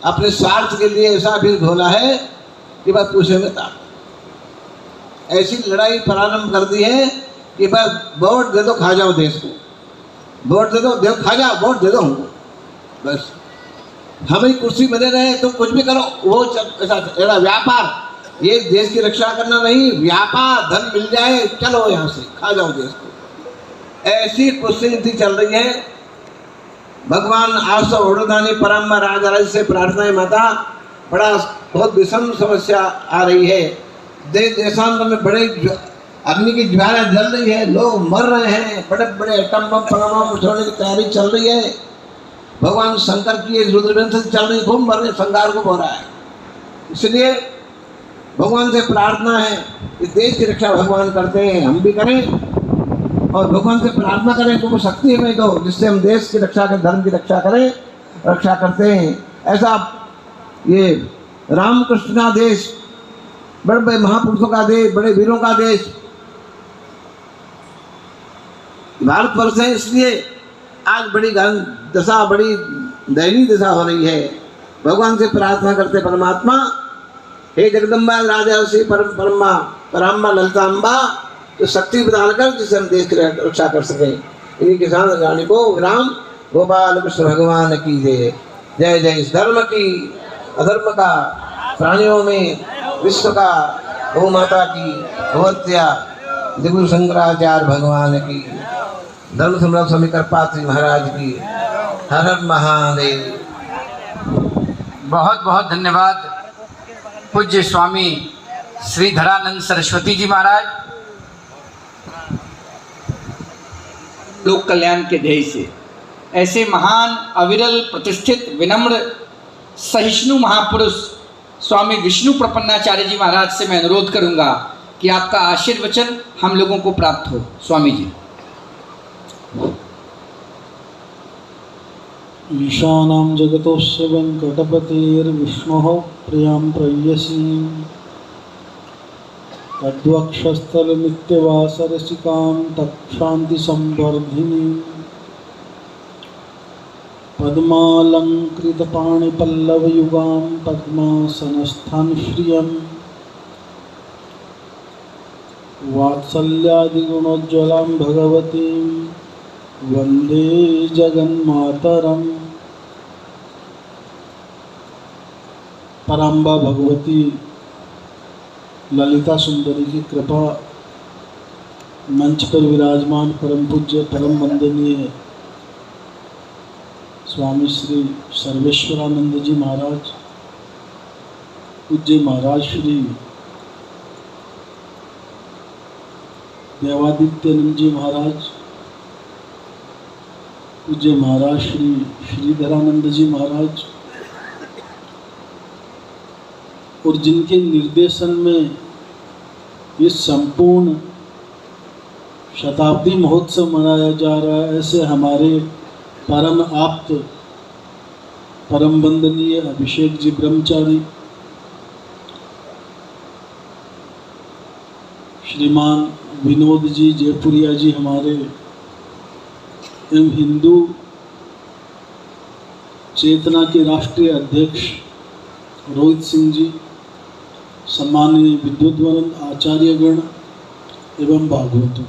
अपने स्वार्थ के लिए ऐसा बीज घोला है कि बस पूछे में था। ऐसी लड़ाई प्रारंभ कर दी है कि बस वोट दे दो, खा जाओ देश को, वोट दे दो, खा जाओ, वोट दे दो हमको, बस हमें कुर्सी मिले रहे तो कुछ भी करो। वो ऐसा व्यापार, ये देश की रक्षा करना नहीं, व्यापार, धन मिल जाए चलो यहाँ से, खा जाओ देश को। ऐसी कुर्सी नीति चल रही है। भगवान आसो वडोदानी परम राज से प्रार्थना है माता, बड़ा बहुत विषम समस्या आ रही है। देश देशांतर में बड़े अग्नि की ज्वाला जल रही है, लोग मर रहे हैं, बड़े बड़े एटम बम परमाणु उठाने की तैयारी चल रही है। भगवान शंकर की रुद्रवंश चल रही, खूब मर रहे, संगार को हो रहा है। इसलिए भगवान से प्रार्थना है कि देश की रक्षा भगवान करते हैं, हम भी करें और भगवान से प्रार्थना करें कि वो शक्ति हमें दो जिससे हम देश की रक्षा करें, धर्म की रक्षा करें, रक्षा करते हैं। ऐसा ये रामकृष्ण का देश, बड़े बड़े महापुरुषों का देश, बड़े वीरों का देश भारतवर्ष है, इसलिए आज बड़ी दशा, बड़ी दयनीय दशा हो रही है। भगवान से प्रार्थना करते परमात्मा, हे जगदम्बा राजा श्री परमा पराम्बा ललिताम्बा, तो शक्ति प्रदान कर जिससे हम देश की रक्षा कर सकें। इन्हीं किसान रानी को राम गोपाल कृष्ण भगवान की जय। जय जय इस धर्म की, अधर्म का, प्राणियों में विश्व का, गौ माता की, भगवत्या जगुरु शंकराचार्य भगवान की, धर्म सम्राट स्वामी कृपात्री महाराज की। हर हर महादेव। बहुत बहुत धन्यवाद पूज्य स्वामी श्रीधरानंद सरस्वती जी महाराज, लोक कल्याण के ध्येय से। ऐसे महान, अविरल, प्रतिष्ठित, विनम्र, सहिष्णु महापुरुष स्वामी विष्णु प्रपन्नाचार्य जी महाराज से मैं अनुरोध करूंगा कि आपका आशीर्वचन हम लोगों को प्राप्त हो। स्वामी जी। ईशानां जगतोस्य वेङ्कटपतेर्विष्णोः प्रियां प्रेयसीं तद्वक्षस्थलनित्यवासरसिकां तत्क्षान्तिसंवर्धिनीं पद्मालङ्कृतपाणिपल्लवयुगां पद्मासनस्थां श्रियं वात्सल्यादिगुणोज्ज्वलां भगवतीं वंदे जगन्मातरम। पराम्बा भगवती ललिता सुंदरी की कृपा, मंच पर विराजमान परम पूज्य परम वंदनीय स्वामी श्री सर्वेश्वरानंद जी महाराज, पूज्य महाराज श्री देवादित्यानंद जी महाराज, पूज्य महाराज श्री श्रीधरानंद जी महाराज, और जिनके निर्देशन में ये संपूर्ण शताब्दी महोत्सव मनाया जा रहा है, ऐसे हमारे परम आप्त, परम वंदनीय अभिषेक जी ब्रह्मचारी, श्रीमान विनोद जी जयपुरिया जी हमारे, एवं हिंदू चेतना के राष्ट्रीय अध्यक्ष रोहित सिंह जी, सम्माननीय विद्वद्वंद आचार्यगण एवं भागवतों,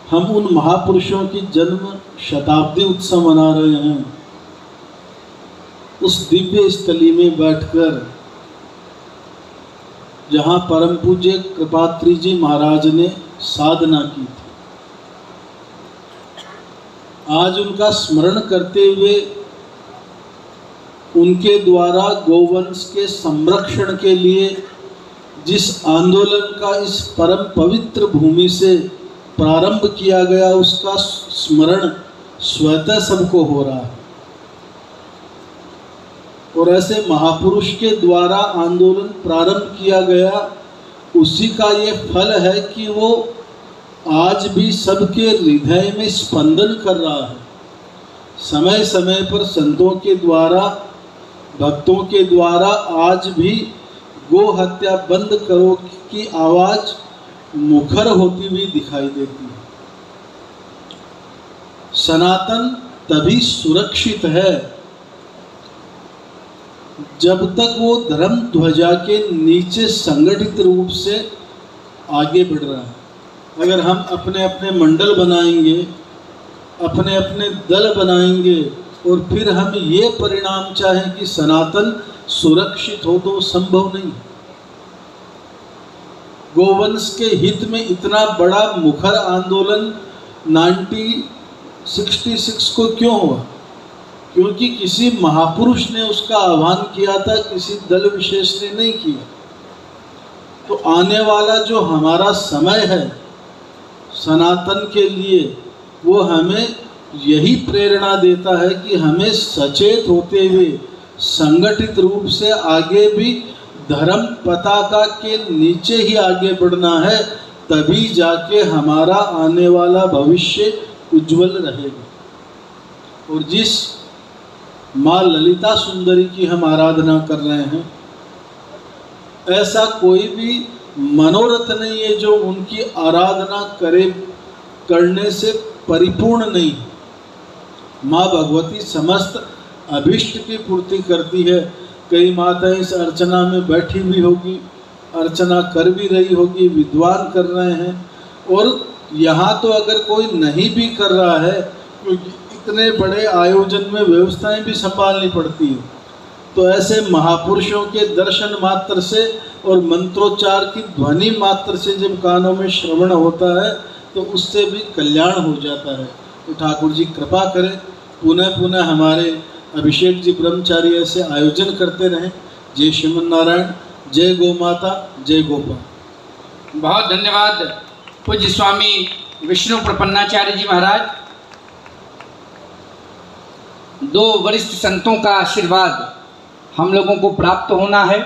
हम उन महापुरुषों की जन्म शताब्दी उत्सव मना रहे हैं। उस दिव्य स्थली में बैठकर जहाँ परम पूज्य कृपात्री जी महाराज ने साधना की थी, आज उनका स्मरण करते हुए उनके द्वारा गोवंश के संरक्षण के लिए जिस आंदोलन का इस परम पवित्र भूमि से प्रारंभ किया गया, उसका स्मरण स्वतः सबको हो रहा है। और ऐसे महापुरुष के द्वारा आंदोलन प्रारंभ किया गया, उसी का ये फल है कि वो आज भी सबके हृदय में स्पंदन कर रहा है। समय समय पर संतों के द्वारा, भक्तों के द्वारा आज भी गो हत्या बंद करो की आवाज मुखर होती हुई दिखाई देती है। सनातन तभी सुरक्षित है जब तक वो धर्म ध्वजा के नीचे संगठित रूप से आगे बढ़ रहा है। अगर हम अपने अपने मंडल बनाएंगे, अपने अपने दल बनाएंगे और फिर हम ये परिणाम चाहें कि सनातन सुरक्षित हो, तो संभव नहीं। गोवंश के हित में इतना बड़ा मुखर आंदोलन 1966 को क्यों हुआ? क्योंकि किसी महापुरुष ने उसका आह्वान किया था, किसी दल विशेष ने नहीं किया। तो आने वाला जो हमारा समय है सनातन के लिए, वो हमें यही प्रेरणा देता है कि हमें सचेत होते हुए संगठित रूप से आगे भी धर्म पताका के नीचे ही आगे बढ़ना है, तभी जाके हमारा आने वाला भविष्य उज्जवल रहेगा। और जिस माँ ललिता सुंदरी की हम आराधना कर रहे हैं, ऐसा कोई भी मनोरथ नहीं है जो उनकी आराधना करने से परिपूर्ण नहीं। माँ भगवती समस्त अभिष्ट की पूर्ति करती है। कई माताएं इस अर्चना में बैठी हुई होगी, अर्चना कर भी रही होगी, विद्वान कर रहे हैं, और यहाँ तो अगर कोई नहीं भी कर रहा है, क्योंकि इतने बड़े आयोजन में व्यवस्थाएं भी संभालनी पड़ती हैं, तो ऐसे महापुरुषों के दर्शन मात्र से और मंत्रोच्चार की ध्वनि मात्र से जब कानों में श्रवण होता है तो उससे भी कल्याण हो जाता है। तो ठाकुर जी कृपा करें, पुनः पुनः हमारे अभिषेक जी ब्रह्मचारी ऐसे आयोजन करते रहें। जय श्रीमन नारायण, जय गौ माता, जय गोपाल। बहुत धन्यवाद पूज्य स्वामी विष्णु प्रपन्नाचार्य जी महाराज। दो वरिष्ठ संतों का आशीर्वाद हम लोगों को प्राप्त होना है।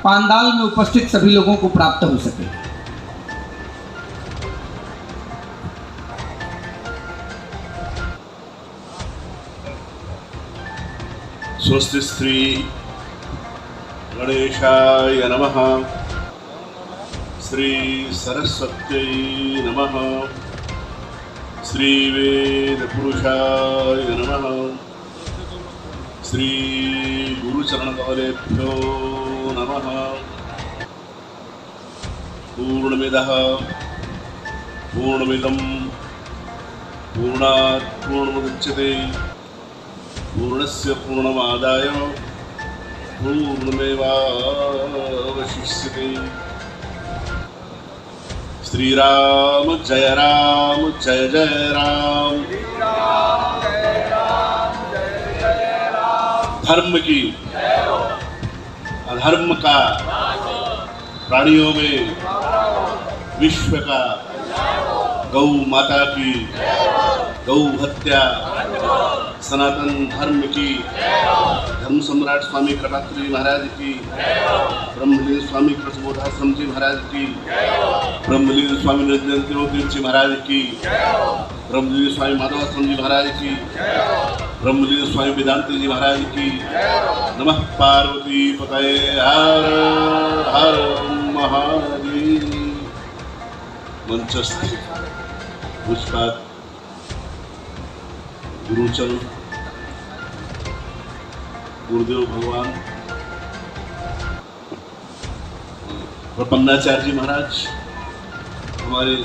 पांडाल में उपस्थित सभी लोगों को प्राप्त हो सके। स्वस्ति श्री गणेशाय नमः, श्री सरस्वत्यै नमः, श्री वेदपुरुषाय नमः, श्री गुरुचरणकमलेभ्यो नमः। पूर्णमिदः पूर्णमिदं पूर्णात् पूर्णमुदच्यते पूर्णस्य पूर्णमादाय पूर्णमेवावशिष्यते। श्री राम जय जय राम। धर्म की अधर्म का, प्राणियों में विश्व का, गौ माता की, गौ हत्या, सनातन धर्म की, धर्म सम्राट स्वामी कटात्री महाराज की, ब्रह्मलीन स्वामी कृष्णबोधाश्रम जी महाराज की, ब्रह्मलीन स्वामी निरंजन जी महाराज की, ब्रह्मलीन स्वामी माधवाश्रम जी महाराज की, ब्रह्मलीन स्वामी वेदांती जी महाराज की। नमः पार्वती पतये हर हर महादेव। मंचस्थ पूज्यपाद गुरुचरण गुरुदेव भगवान प्रपन्नाचार्य जी महाराज, हमारे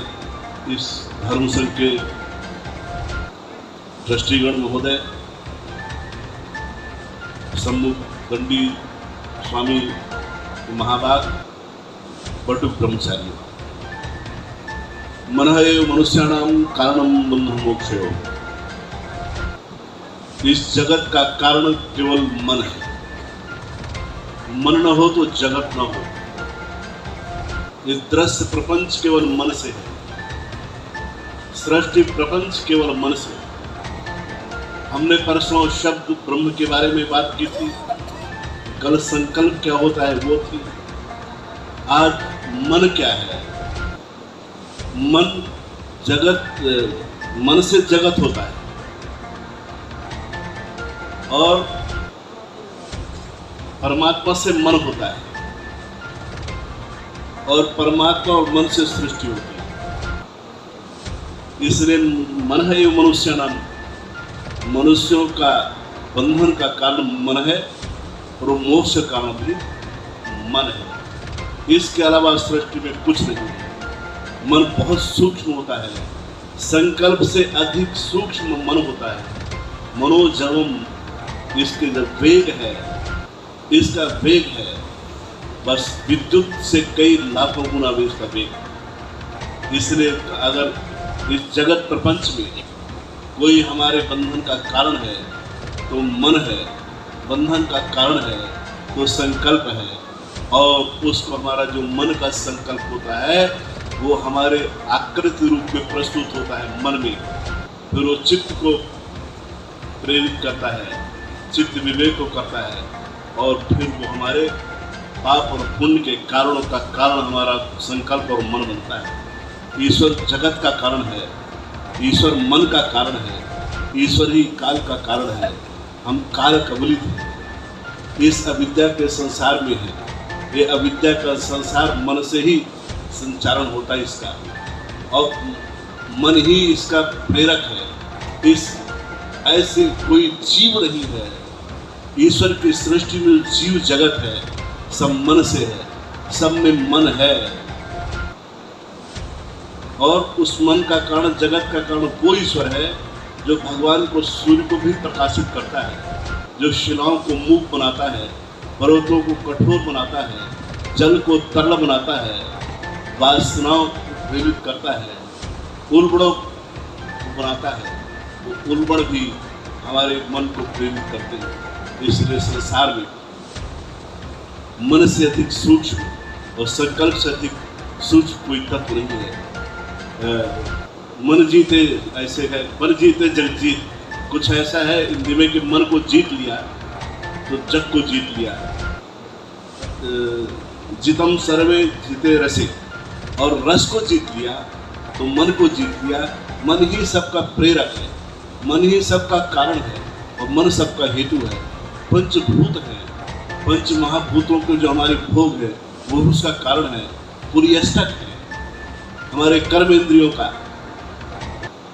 इस धर्म संघ के ट्रस्टीगण महोदय, सम्मुख दंडी स्वामी महाभाग बटुक ब्रह्मचारी। मन एव मनुष्याणाम कारणम बंधन मोक्षयो। इस जगत का कारण केवल मन है। मन न हो तो जगत न हो। ये दृश्य प्रपंच केवल मन से है। सृष्टि प्रपंच केवल मन से है। हमने परसों शब्द ब्रह्म के बारे में बात की थी। कल संकल्प क्या होता है वो थी। आज मन क्या है। मन जगत, मन से जगत होता है और परमात्मा से मन होता है और परमात्मा और मन से सृष्टि होती है। इसलिए मन है ये मनुष्य नाम। मनुष्यों का बंधन का कारण मन है और मोक्ष का कारण भी मन है। इसके अलावा सृष्टि में कुछ नहीं है। मन बहुत सूक्ष्म होता है। संकल्प से अधिक सूक्ष्म मन होता है। मनोजवम, इसके जो वेग है, इसका वेग है बस विद्युत से कई लाखों गुना भी इसका वेग। इसलिए अगर इस जगत प्रपंच में कोई हमारे बंधन का कारण है तो मन है, बंधन का कारण है तो संकल्प है, और उसको हमारा जो मन का संकल्प होता है वो हमारे आकृति रूप में प्रस्तुत होता है मन में। फिर वो चित्त को प्रेरित करता है, चित्त विवेक को करता है, और फिर वो हमारे पाप और पुण्य के कारणों का कारण हमारा संकल्प और मन बनता है। ईश्वर जगत का कारण है, ईश्वर मन का कारण है, ईश्वर ही काल का कारण है। हम काल कबलित हैं, इस अविद्या के संसार में है। ये अविद्या का संसार मन से ही संचारण होता है इसका, और मन ही इसका प्रेरक है। इस ऐसे कोई जीव नहीं है। ईश्वर की सृष्टि में जीव जगत है, सब मन से है, सब में मन है। और उस मन का कारण, जगत का कारण वो ईश्वर है जो भगवान को, सूर्य को भी प्रकाशित करता है, जो शिलाओं को मूक बनाता है, पर्वतों को कठोर बनाता है, जल को तरल बनाता है, वासनाओं को प्रेरित करता है, उर्वरों को बनाता है। वो उर्वर भी हमारे मन को प्रेरित करते हैं। इसलिए संसार में मन से अधिक सूक्ष्म और संकल्प से अधिक सूक्ष्म कोई तत्व नहीं है। मन जीते ऐसे है, मन जीते जग जीत। कुछ ऐसा है हिंदी में कि मन को जीत लिया तो जग को जीत लिया। जितम सर्वे जीते रसे, और रस को जीत लिया तो मन को जीत लिया। मन ही सबका प्रेरक है, मन ही सबका कारण है, और मन सबका हेतु है। पंचभूत है, पंच महाभूतों के जो हमारे भोग है वो उसका कारण है। पुर्यष्टक है हमारे कर्मेंद्रियों का,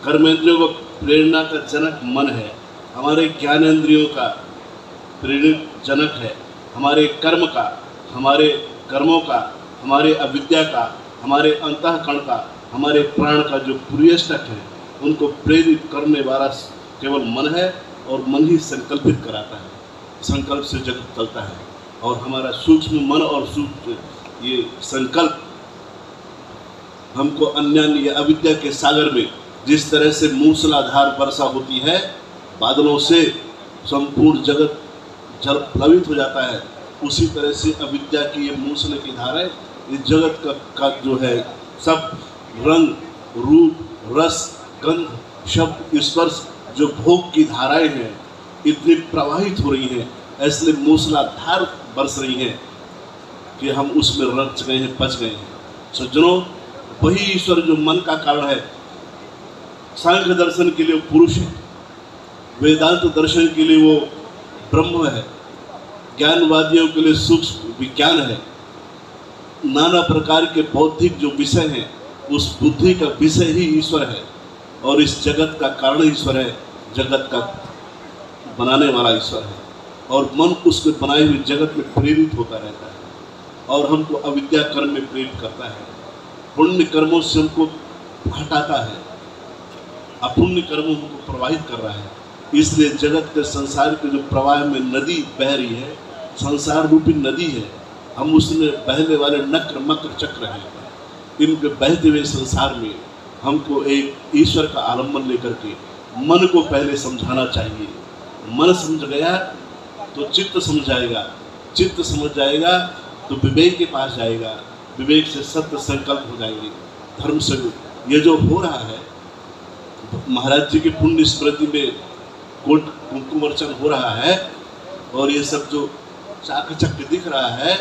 कर्मेंद्रियों को प्रेरणा का जनक मन है। हमारे ज्ञानेंद्रियों का प्रेरित जनक है। हमारे कर्म का, हमारे कर्मों का, हमारे अविद्या का, हमारे अंतःकरण का, हमारे प्राण का जो पुर्यष्टक है, उनको प्रेरित करने वाला केवल मन है, और मन ही संकल्पित कराता है। संकल्प से जगत चलता है, और हमारा सूक्ष्म मन और सूक्ष्म ये संकल्प हमको अन्य अविद्या के सागर में, जिस तरह से मूसलाधार वर्षा होती है, बादलों से संपूर्ण जगत जल प्लावित हो जाता है, उसी तरह से अविद्या की ये मूसल की धाराएं इस जगत का जो है सब रंग, रूप, रस, गंध, शब्द, स्पर्श, जो भोग की धाराएं हैं इतनी प्रवाहित हो रही हैं, इसलिए मूसलाधार बरस रही हैं कि हम उसमें रच गए हैं, बच गए हैं। सज्जनों, वही ईश्वर जो मन का कारण है, सांख्य दर्शन के लिए पुरुष है, वेदांत दर्शन के लिए वो ब्रह्म है, ज्ञानवादियों के लिए सूक्ष्म विज्ञान है, नाना प्रकार के बौद्धिक जो विषय हैं उस बुद्धि का विषय ही ईश्वर है, और इस जगत का कारण ईश्वर है, जगत का बनाने वाला ईश्वर है, और मन उसके बनाए हुए जगत में प्रेरित होता रहता है और हमको अविद्या कर्म में प्रेरित करता है, पुण्य कर्मों से हमको हटाता है, अपुण्य कर्मों को प्रवाहित कर रहा है। इसलिए जगत के संसार के जो प्रवाह में नदी बह रही है, संसार रूपी नदी है, हम उसमें बहने वाले नक्र मक्र चक्र हैं। इनके बहते हुए संसार में हमको एक ईश्वर का आलम्बन लेकर के मन को पहले समझाना चाहिए। मन समझ गया तो चित्त समझ जाएगा, चित्त समझ जाएगा तो विवेक के पास जाएगा, विवेक से सत्य संकल्प हो जाएंगे, धर्म से। ये जो हो रहा है महाराज जी की पुण्य स्मृति में कोट कुमकुम अर्चन हो रहा है, और ये सब जो चाकचक्य दिख रहा है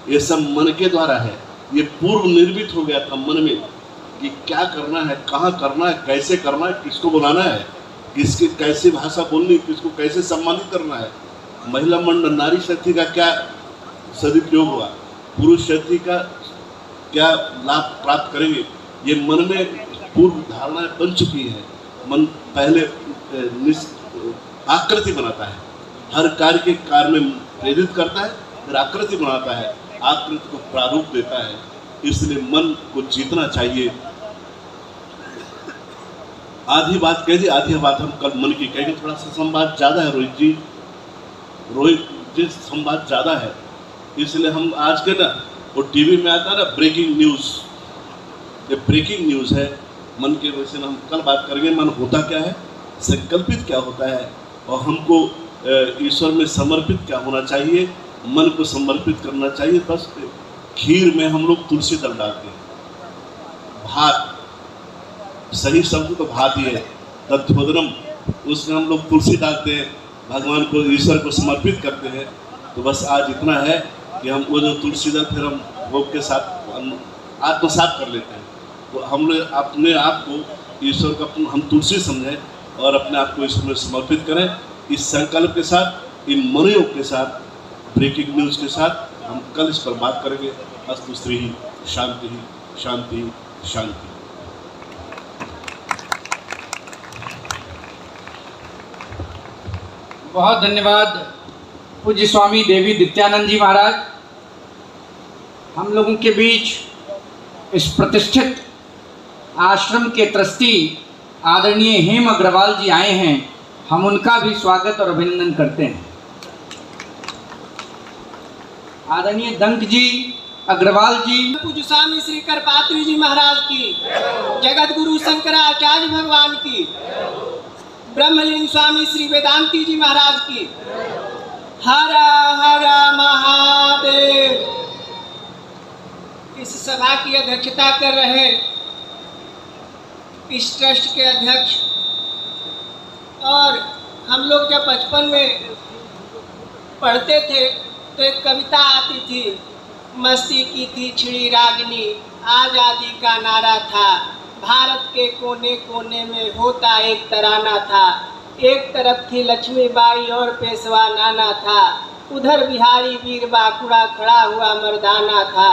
ये सब मन के द्वारा है। ये पूर्व निर्मित हो गया था मन में कि क्या करना है, कहाँ करना है, कैसे करना है, किसको बुलाना है, किसकी कैसी भाषा बोलनी, किसको कैसे सम्मानित करना है। महिला मंडल नारी शक्ति का क्या सदुपयोग हुआ, पुरुष शक्ति का क्या लाभ प्राप्त करेंगे, ये मन में पूर्व धारणाएं बन चुकी है। मन पहले आकृति बनाता है, हर कार्य के कार्य में प्रेरित करता है, फिर आकृति बनाता है, आकृति को प्रारूप देता है। इसलिए मन को जीतना चाहिए। आधी बात कह दी, आधी बात हम कल मन की कहेंगे। थोड़ा सा संवाद ज़्यादा है रोहित जी संवाद ज़्यादा है, इसलिए हम आज के ना वो टीवी में आता है ना ब्रेकिंग न्यूज़, ये ब्रेकिंग न्यूज़ है मन के। वैसे हम कल बात करेंगे मन होता क्या है, संकल्पित क्या होता है, और हमको ईश्वर में समर्पित क्या होना चाहिए। मन को समर्पित करना चाहिए। बस खीर में हम लोग तुलसी दल डालते हैं, भात, सही शब्द तो भात ही है, तत्वोदरम, उसमें हम लोग तुलसी डालते हैं, भगवान को ईश्वर को समर्पित करते हैं। तो बस आज इतना है कि हम वो जो तुलसी दल फिर हम भोग के साथ आत्मसात कर लेते हैं। तो हम लोग अपने आप को ईश्वर का हम तुलसी समझें और अपने आप को ईश्वर में समर्पित करें। इस संकल्प के साथ, इन मनोयोग के साथ, ब्रेकिंग न्यूज़ के साथ हम कल इस पर बात करेंगे। अस्तु स्त्री शांति शांति शांति। बहुत धन्यवाद पूज्य स्वामी देवी नित्यानंद जी महाराज। हम लोगों के बीच इस प्रतिष्ठित आश्रम के ट्रस्टी आदरणीय हेम अग्रवाल जी आए हैं, हम उनका भी स्वागत और अभिनंदन करते हैं। आदरणीय दंक जी अग्रवाल जी, पूज्य स्वामी श्री करपात्री जी महाराज की, जगत गुरु शंकराचार्य भगवान की, ब्रह्मलीन स्वामी श्री वेदांती जी महाराज की, हर हर महादेव। इस सभा की अध्यक्षता कर रहे इस ट्रस्ट के अध्यक्ष, और हम लोग जब बचपन में पढ़ते थे तो एक कविता आती थी, मस्ती की थी छिड़ी रागनी, आज़ादी का नारा था, भारत के कोने कोने में होता एक तराना था, एक तरफ थी लक्ष्मीबाई और पेशवा नाना था, उधर बिहारी वीर बांकुड़ा खड़ा हुआ मर्दाना था,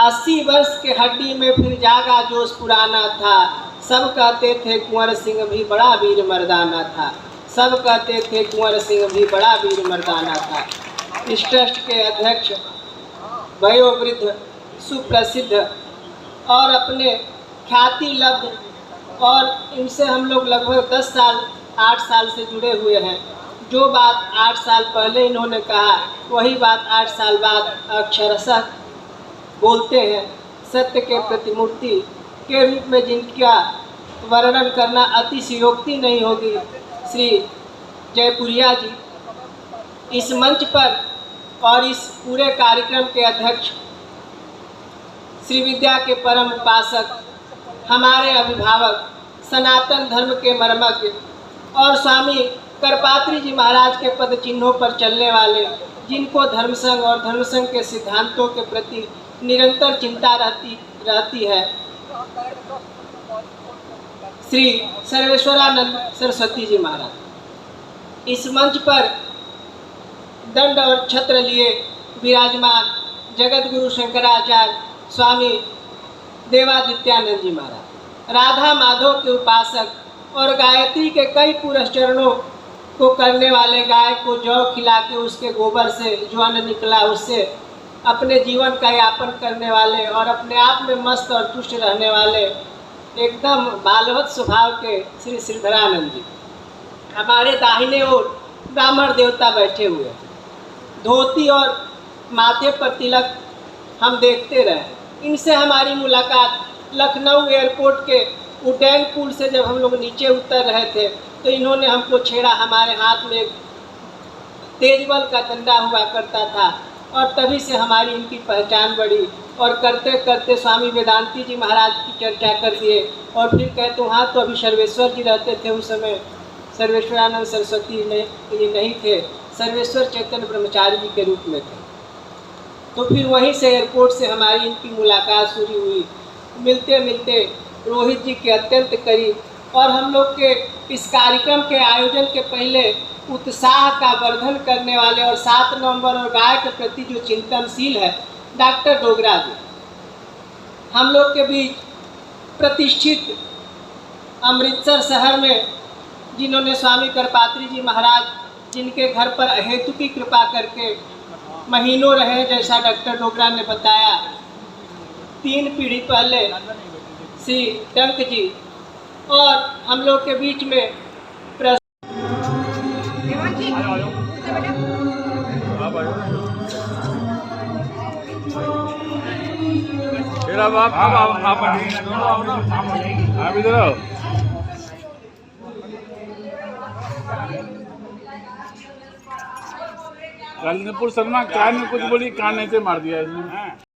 80 वर्ष के हड्डी में फिर जागा जोश पुराना था, सब कहते थे कुंवर सिंह भी बड़ा वीर मर्दाना था, सब कहते थे कुंवर सिंह भी बड़ा वीर मर्दाना था। इस ट्रस्ट के अध्यक्ष वयोवृद्ध सुप्रसिद्ध और अपने ख्याति लब्ध, और इनसे हम लोग लगभग 10 साल 8 साल से जुड़े हुए हैं। जो बात 8 साल पहले इन्होंने कहा वही बात 8 साल बाद अक्षरशः बोलते हैं। सत्य के प्रतिमूर्ति के रूप में जिनका वर्णन करना अतिशयोक्ति नहीं होगी, श्री जयपुरिया जी इस मंच पर और इस पूरे कार्यक्रम के अध्यक्ष, श्री विद्या के परम उपासक, हमारे अभिभावक, सनातन धर्म के मर्मज्ञ और स्वामी करपात्री जी महाराज के पद चिन्हों पर चलने वाले, जिनको धर्मसंघ और धर्मसंघ के सिद्धांतों के प्रति निरंतर चिंता रहती है, श्री सर्वेश्वरानंद सरस्वती जी महाराज। इस मंच पर दंड और छत्र लिए विराजमान जगत गुरु शंकराचार्य स्वामी देवादित्यानंद जी महाराज, राधा माधव के उपासक और गायत्री के कई पुरस्चरणों को करने वाले, गाय को जौ खिला के उसके गोबर से जो अन्न निकला उससे अपने जीवन का यापन करने वाले और अपने आप में मस्त और तुष्ट रहने वाले एकदम बालवत स्वभाव के श्री श्रीधरानंद जी। हमारे दाहिने ओर ब्राह्मण देवता बैठे हुए हैं, धोती और माथे पर तिलक हम देखते रहे। इनसे हमारी मुलाकात लखनऊ एयरपोर्ट के उड्डयन पुल से जब हम लोग नीचे उतर रहे थे तो इन्होंने हमको छेड़ा। हमारे हाथ में एक तेजबल का डंडा हुआ करता था और तभी से हमारी इनकी पहचान बढ़ी और करते करते स्वामी वेदांती जी महाराज की चर्चा कर दिए और फिर कहते वहाँ तो अभी सर्वेश्वर जी रहते थे, उस समय सर्वेश्वरानंद सरस्वती जी नहीं थे, सर्वेश्वर चैतन्य ब्रह्मचारी जी के रूप में थे। तो फिर वहीं से एयरपोर्ट से हमारी इनकी मुलाकात शुरू हुई। मिलते मिलते रोहित जी के अत्यंत करीब और हम लोग के इस कार्यक्रम के आयोजन के पहले उत्साह का वर्धन करने वाले और 7 नवंबर और गाय के प्रति जो चिंतनशील है डॉक्टर डोगरा जी, हम लोग के बीच प्रतिष्ठित अमृतसर शहर में जिन्होंने स्वामी करपात्री जी महाराज जिनके घर पर अहेतु की कृपा करके महीनों रहे, जैसा डॉक्टर डोगरा ने बताया, 3 पीढ़ी पहले श्री डंक जी और हम लोग के बीच में आप इधर आओ। कल नुपुर शर्मा कान में कुछ बोली, कान नहीं से मार दिया इसने।